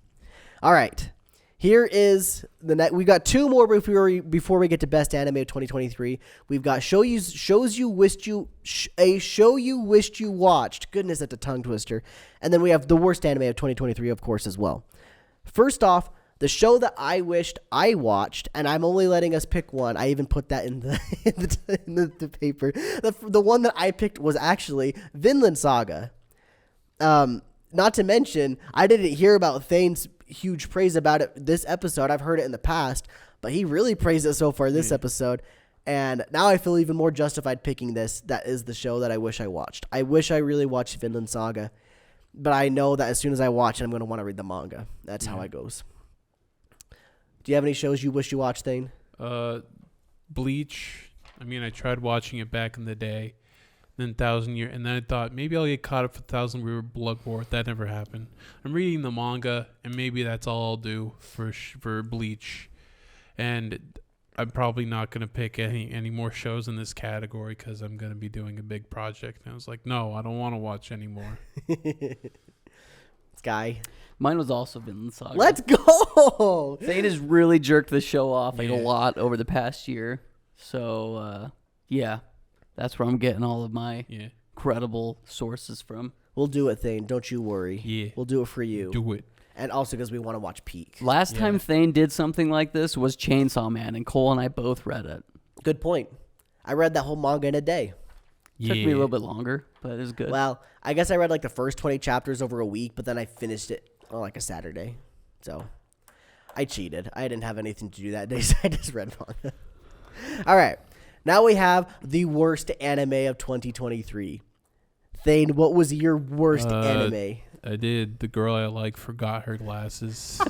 All right. Here is the next. We got 2 more before we get to best anime of 2023. We've got shows you wished you watched. Goodness, that's a tongue twister. And then we have the worst anime of 2023, of course, as well. First off, the show that I wished I watched, and I'm only letting us pick one. I even put that in the paper. The one that I picked was actually Vinland Saga. Not to mention, I didn't hear about Thane's huge praise about it this episode. I've heard it in the past, but he really praised it so far this episode. And now I feel even more justified picking this. That is the show that I wish I watched. I wish I really watched Vinland Saga, but I know that as soon as I watch it, I'm going to want to read the manga. That's how it goes. Do you have any shows you wish you watched, Thane?
Bleach. I mean, I tried watching it back in the day. Then 1,000 Year, and then I thought maybe I'll get caught up for 1,000 Year Blood War. That never happened. I'm reading the manga, and maybe that's all I'll do for Bleach. And I'm probably not going to pick any more shows in this category because I'm going to be doing a big project. And I was like, no, I don't want to watch anymore.
Sky.
Mine was also Vinland Saga.
Let's go.
Thane has really jerked the show off a lot over the past year. So, yeah, that's where I'm getting all of my credible sources from.
We'll do it, Thane. Don't you worry.
Yeah.
We'll do it for you.
Do it.
And also because we want to watch Peak.
Last time Thane did something like this was Chainsaw Man, and Cole and I both read it.
Good point. I read that whole manga in a day.
Took me a little bit longer, but it was good.
Well, I guess I read like the first 20 chapters over a week, but then I finished it on like a Saturday. So I cheated. I didn't have anything to do that day, so I just read manga. All right. Now we have the worst anime of 2023. Thane, what was your worst anime?
I did. The girl I like forgot her glasses.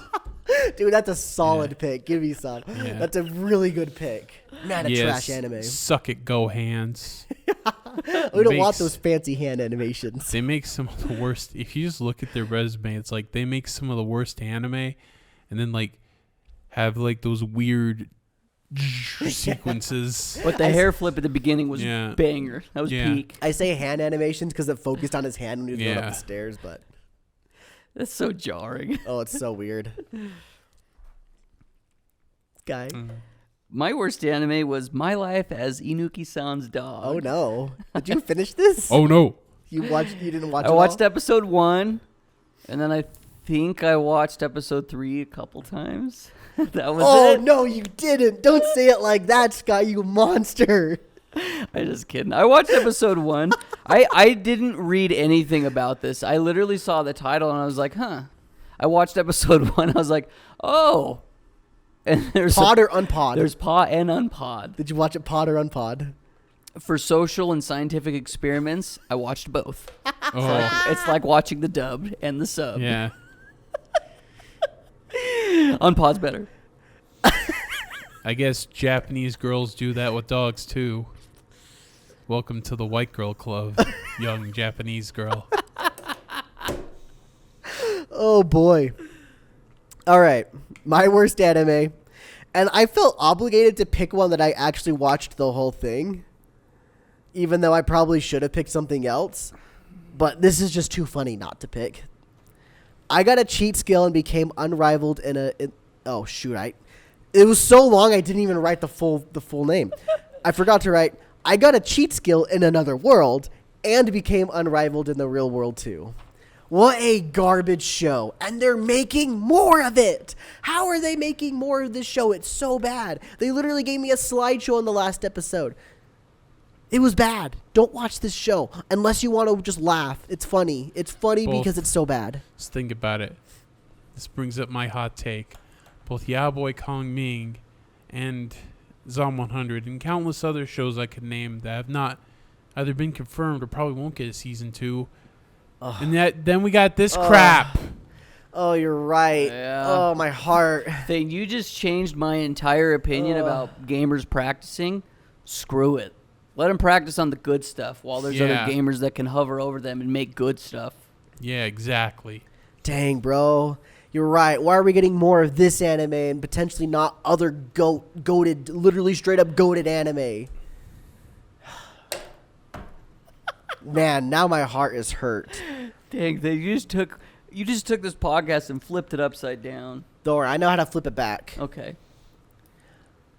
Dude, that's a solid pick. Give me some.
Yeah.
That's a really good pick. Not a trash anime.
Suck it, go hands.
We don't want those fancy hand animations.
They make some of the worst. If you just look at their resume, it's like they make some of the worst anime, and then like have like those weird sequences.
But the hair flip at the beginning was banger. That was peak.
I say hand animations because it focused on his hand when he was going up the stairs, but
that's so jarring.
Oh, it's so weird. Guy.
My worst anime was My Life as Inuki-san's Dog.
Oh no! Did you finish this?
Oh no!
You didn't watch it?
I watched episode 1, and then I think I watched episode 3 a couple times. That was it.
Oh no, you didn't! Don't say it like that, Scott. You monster.
I'm just kidding. I watched episode 1. I didn't read anything about this. I literally saw the title and I was like, huh. I watched episode 1. I was like, oh. And there's
Pod or unpod?
There's pod and unpod.
Did you watch it pod or unpod?
For social and scientific experiments, I watched both. It's like watching the dub and the sub.
Yeah.
Unpod's better.
I guess Japanese girls do that with dogs too. Welcome to the white girl club, young Japanese girl.
Oh boy. All right. My worst anime. And I felt obligated to pick one that I actually watched the whole thing. Even though I probably should have picked something else. But this is just too funny not to pick. I got a cheat skill and became unrivaled it was so long I didn't even write the full name. I forgot to write, I got a cheat skill in another world and became unrivaled in the real world too. What a garbage show. And they're making more of it. How are they making more of this show? It's so bad. They literally gave me a slideshow in the last episode. It was bad. Don't watch this show unless you want to just laugh. It's funny. It's funny because it's so bad.
Just think about it. This brings up my hot take. Both Yaboy Kong Ming and Zom 100 and countless other shows I could name that have not either been confirmed or probably won't get a season 2. And then we got this crap.
Oh, you're right.
Yeah.
Oh, my heart.
Thing, you just changed my entire opinion about gamers practicing. Screw it. Let them practice on the good stuff while there's other gamers that can hover over them and make good stuff.
Yeah, exactly.
Dang, bro. You're right. Why are we getting more of this anime and potentially not other goated, literally straight up goated anime? Man, now my heart is hurt.
Dang, you just took this podcast and flipped it upside down.
Don't worry, I know how to flip it back.
Okay.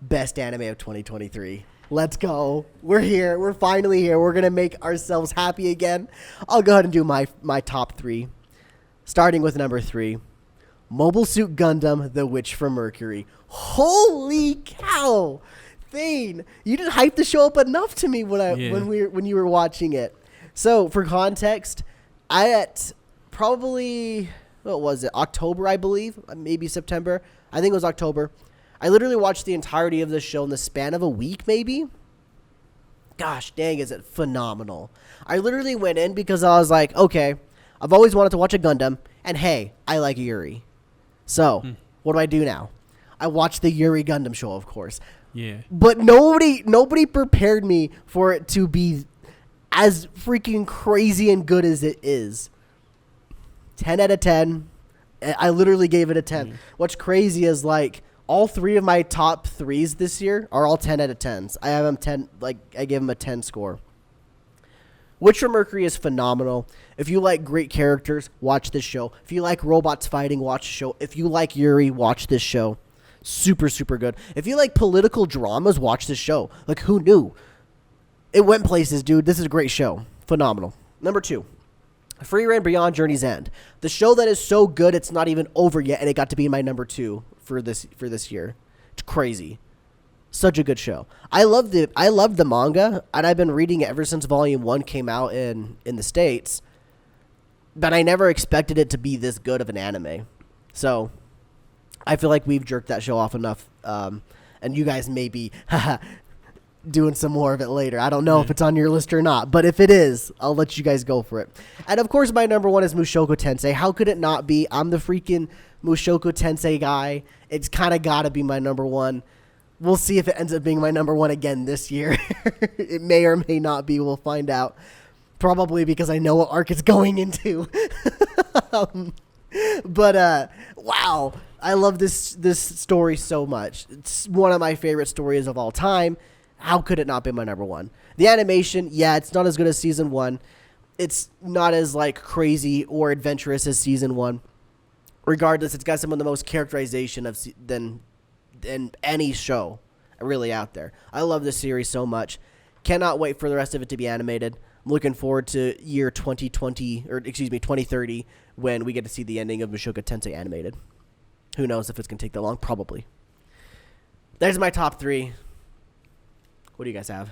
Best anime of 2023. Let's go. We're here. We're finally here. We're going to make ourselves happy again. I'll go ahead and do my top 3. Starting with number 3. Mobile Suit Gundam, The Witch from Mercury. Holy cow. Thane, you didn't hype the show up enough to me when you were watching it. So, for context, I at probably, what was it, October, I believe? Maybe September. I think it was October. I literally watched the entirety of this show in the span of a week, maybe. Gosh dang, is it phenomenal. I literally went in because I was like, okay, I've always wanted to watch a Gundam, and hey, I like Yuri. So, what do I do now? I watched the Yuri Gundam show, of course.
Yeah.
But nobody prepared me for it to be as freaking crazy and good as it is. 10 out of 10. I literally gave it a 10. What's crazy is, like, All 3 of my top 3s this year are all 10 out of 10s. I have them 10, like I give them a 10 score. Witcher Mercury is phenomenal. If you like great characters, watch this show. If you like robots fighting, watch the show. If you like Yuri, watch this show. Super, super good. If you like political dramas, watch this show. Like, who knew? It went places, dude. This is a great show. Phenomenal. Number 2, Free Ran Beyond Journey's End. The show that is so good it's not even over yet, and it got to be my number 2 for this year. It's crazy. Such a good show. I love the manga, and I've been reading it ever since Volume 1 came out in the States. But I never expected it to be this good of an anime. So I feel like we've jerked that show off enough. And you guys may be doing some more of it later. I don't know if it's on your list or not, but if it is, I'll let you guys go for it. And of course, my number 1 is Mushoku Tensei. How could it not be? I'm the freaking Mushoku Tensei guy. It's kind of got to be my number 1. We'll see if it ends up being my number 1 again this year. It may or may not be. We'll find out. Probably because I know what arc it's going into. But wow, I love this story so much. It's one of my favorite stories of all time. How could it not be my number 1? The animation, yeah, it's not as good as season 1. It's not as like crazy or adventurous as season 1. Regardless, it's got some of the most characterization than any show really out there. I love this series so much. Cannot wait for the rest of it to be animated. I'm looking forward to year 2030 when we get to see the ending of Mushoku Tensei animated. Who knows if it's going to take that long? Probably. There's my top 3. What do you guys have?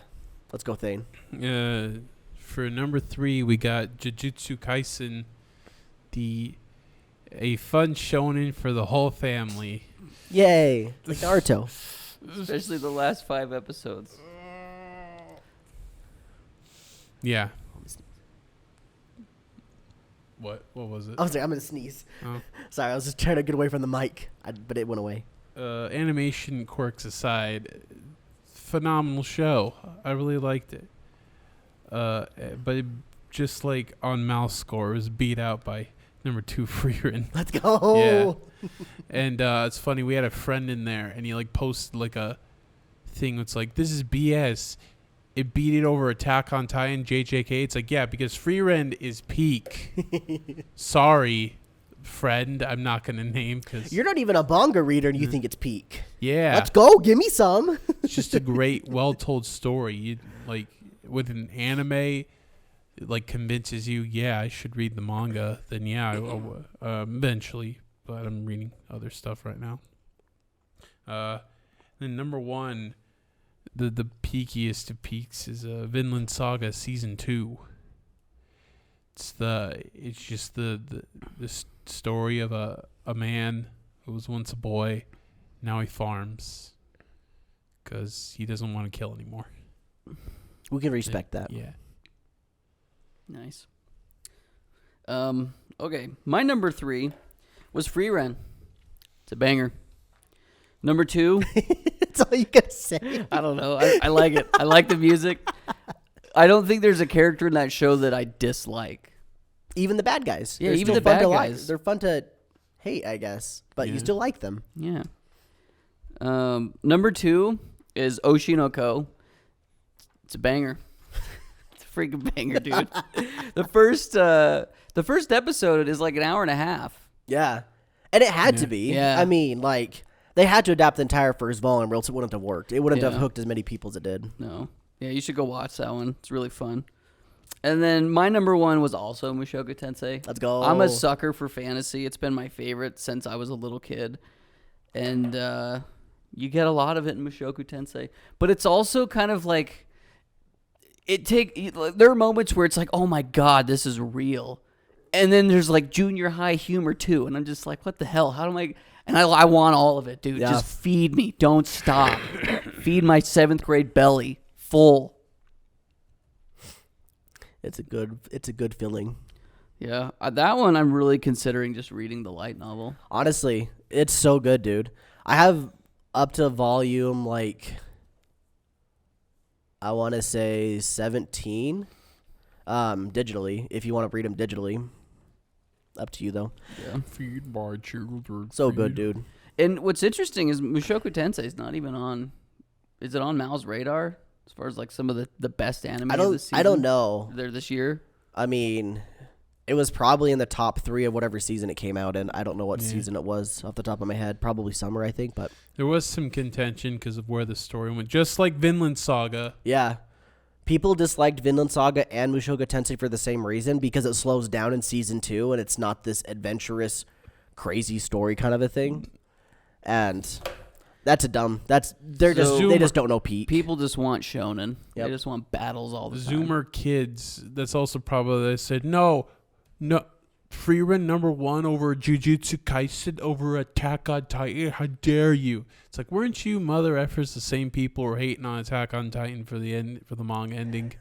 Let's go, Thane.
For number 3, we got Jujutsu Kaisen, a fun shonen for the whole family.
Yay. Like Naruto.
Especially the last 5 episodes.
Yeah. What was it?
I was like, I'm going to sneeze.
Oh.
Sorry, I was just trying to get away from the mic, but it went away.
Animation quirks aside, phenomenal show. I really liked it. But it, just like on mouse score, it was beat out by number 2 Freerin.
Let's go.
Yeah. And it's funny, we had a friend in there, and he like posted like a thing that's like, this is BS. It beat it over Attack on Titan, JJK. It's like, yeah, because Freerin is peak. Sorry, friend. I'm not going to name because
you're not even a manga reader and you think it's peak.
Yeah.
Let's go. Give me some.
It's just a great, well-told story. You, like, with an anime, it, like, convinces you, yeah, I should read the manga. Then, yeah, eventually. But I'm reading other stuff right now. Then number 1, the peakiest of peaks is Vinland Saga Season 2. It's just the story of a man who was once a boy. Now he farms because he doesn't want to kill anymore.
We can respect that.
Yeah.
Nice. Okay, my number 3 was Free Ren. It's a banger. Number 2.
That's all you gotta say.
I don't know. I like it. I like the music. I don't think there's a character in that show that I dislike.
Even the bad guys.
Yeah,
They're
even
still
the
fun
bad
to
guys.
Like. They're fun to hate, I guess, but you still like them.
Yeah. Number 2 is Oshinoko. It's a banger. It's a freaking banger, dude. The first episode is like an hour and a half.
Yeah. And it had to be.
Yeah.
I mean, like, they had to adapt the entire first volume or else it wouldn't have worked. It wouldn't have hooked as many people as it did.
No. Yeah, you should go watch that one. It's really fun. And then my number 1 was also Mushoku Tensei.
Let's go.
I'm a sucker for fantasy. It's been my favorite since I was a little kid. And you get a lot of it in Mushoku Tensei. But it's also kind of like, there are moments where it's like, oh my God, this is real. And then there's like junior high humor too. And I'm just like, what the hell? How do I... And I want all of it, dude.
Yeah.
Just feed me. Don't stop. Feed my 7th grade belly full.
It's a good feeling.
Yeah, that one I'm really considering just reading the light novel.
Honestly, it's so good, dude. I have up to volume, like, I want to say 17 digitally, if you want to read them digitally. Up to you, though.
Yeah.
Feed my children.
So good, dude.
And what's interesting is Mushoku Tensei is not even on. Is it on Mal's radar as far as like some of the best anime of the season?
I don't know.
There this year.
I mean, it was probably in the top 3 of whatever season it came out in. I don't know what season it was off the top of my head. Probably summer, I think. But
there was some contention because of where the story went, just like Vinland Saga.
Yeah. People disliked Vinland Saga and Mushoku Tensei for the same reason, because it slows down in season 2 and it's not this adventurous, crazy story kind of a thing. And they just don't know Pete.
People just want shonen.
Yep.
They just want battles all the time.
Zoomer kids. That's also probably they said no, free run #1 over Jujutsu Kaisen over Attack on Titan. How dare you? It's like, weren't you mother effers the same people who were hating on Attack on Titan for the manga ending?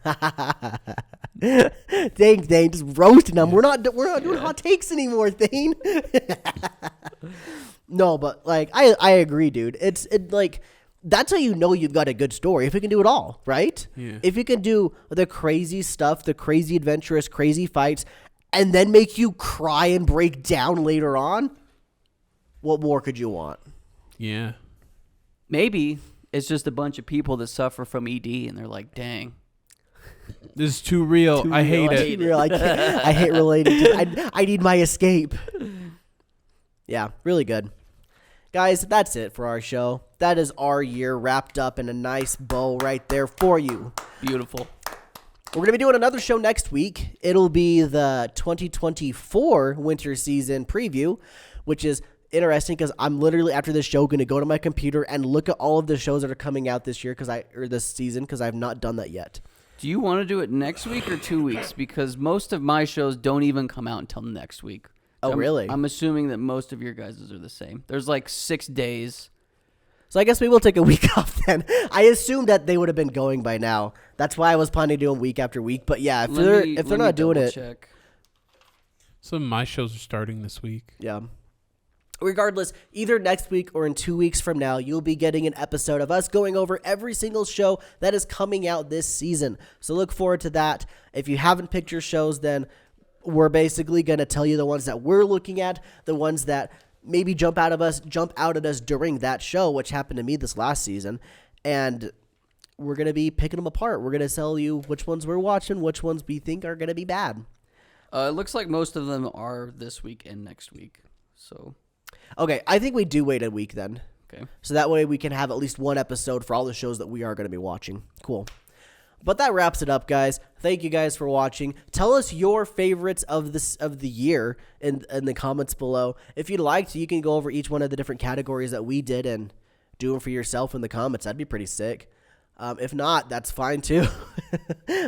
Thane, just roasting them. We're not doing hot takes anymore, Thane. No, but like I agree, dude. It's like that's how you know you've got a good story, if you can do it all, right?
Yeah.
If you can do the crazy stuff, the crazy adventurous, crazy fights, and then make you cry and break down later on, what more could you want?
Yeah.
Maybe it's just a bunch of people that suffer from ED, and they're like, "Dang,
this is too real. I hate it."
Too real. I hate relating to. I need my escape. Yeah, really good. Guys, that's it for our show. That is our year wrapped up in a nice bow right there for you.
beautiful."
We're going to be doing another show next week. It'll be the 2024 winter season preview, which is interesting because I'm literally, after this show, going to go to my computer and look at all of the shows that are coming out this year or this season, because I've not done that yet.
Do you want to do it next week or 2 weeks? Because most of my shows don't even come out until next week.
Oh, really?
I'm assuming that most of your guys' are the same. There's like 6 days.
So I guess we will take a week off then. I assumed that they would have been going by now. That's why I was planning to do them week after week. But yeah, if they're not doing it,
check.
Some of my shows are starting this week.
yeah. Regardless, either next week or in 2 weeks from now, you'll be getting an episode of us going over every single show that is coming out this season. So look forward to that. If you haven't picked your shows, then we're basically going to tell you the ones that we're looking at, the ones that maybe jump out at us during that show, which happened to me this last season. And we're going to be picking them apart. We're going to tell you which ones we're watching, which ones we think are going to be bad.
It looks like most of them are this week and next week. So,
Okay, I think we do wait a week then.
okay.
So that way we can have at least one episode for all the shows that we are going to be watching. Cool. But that wraps it up, guys. Thank you guys for watching. Tell us your favorites of the year in the comments below. If you'd like to, you can go over each one of the different categories that we did and do them for yourself in the comments. That'd be pretty sick. If not, that's fine too.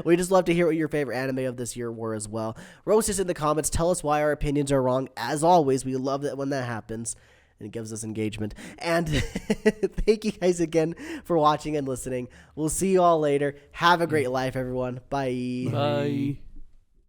We just love to hear what your favorite anime of this year were as well. Roast us in the comments. Tell us why our opinions are wrong. As always, we love that when that happens. And it gives us engagement. And thank you guys again for watching and listening. We'll see you all later. Have a great life, everyone. Bye.
Bye.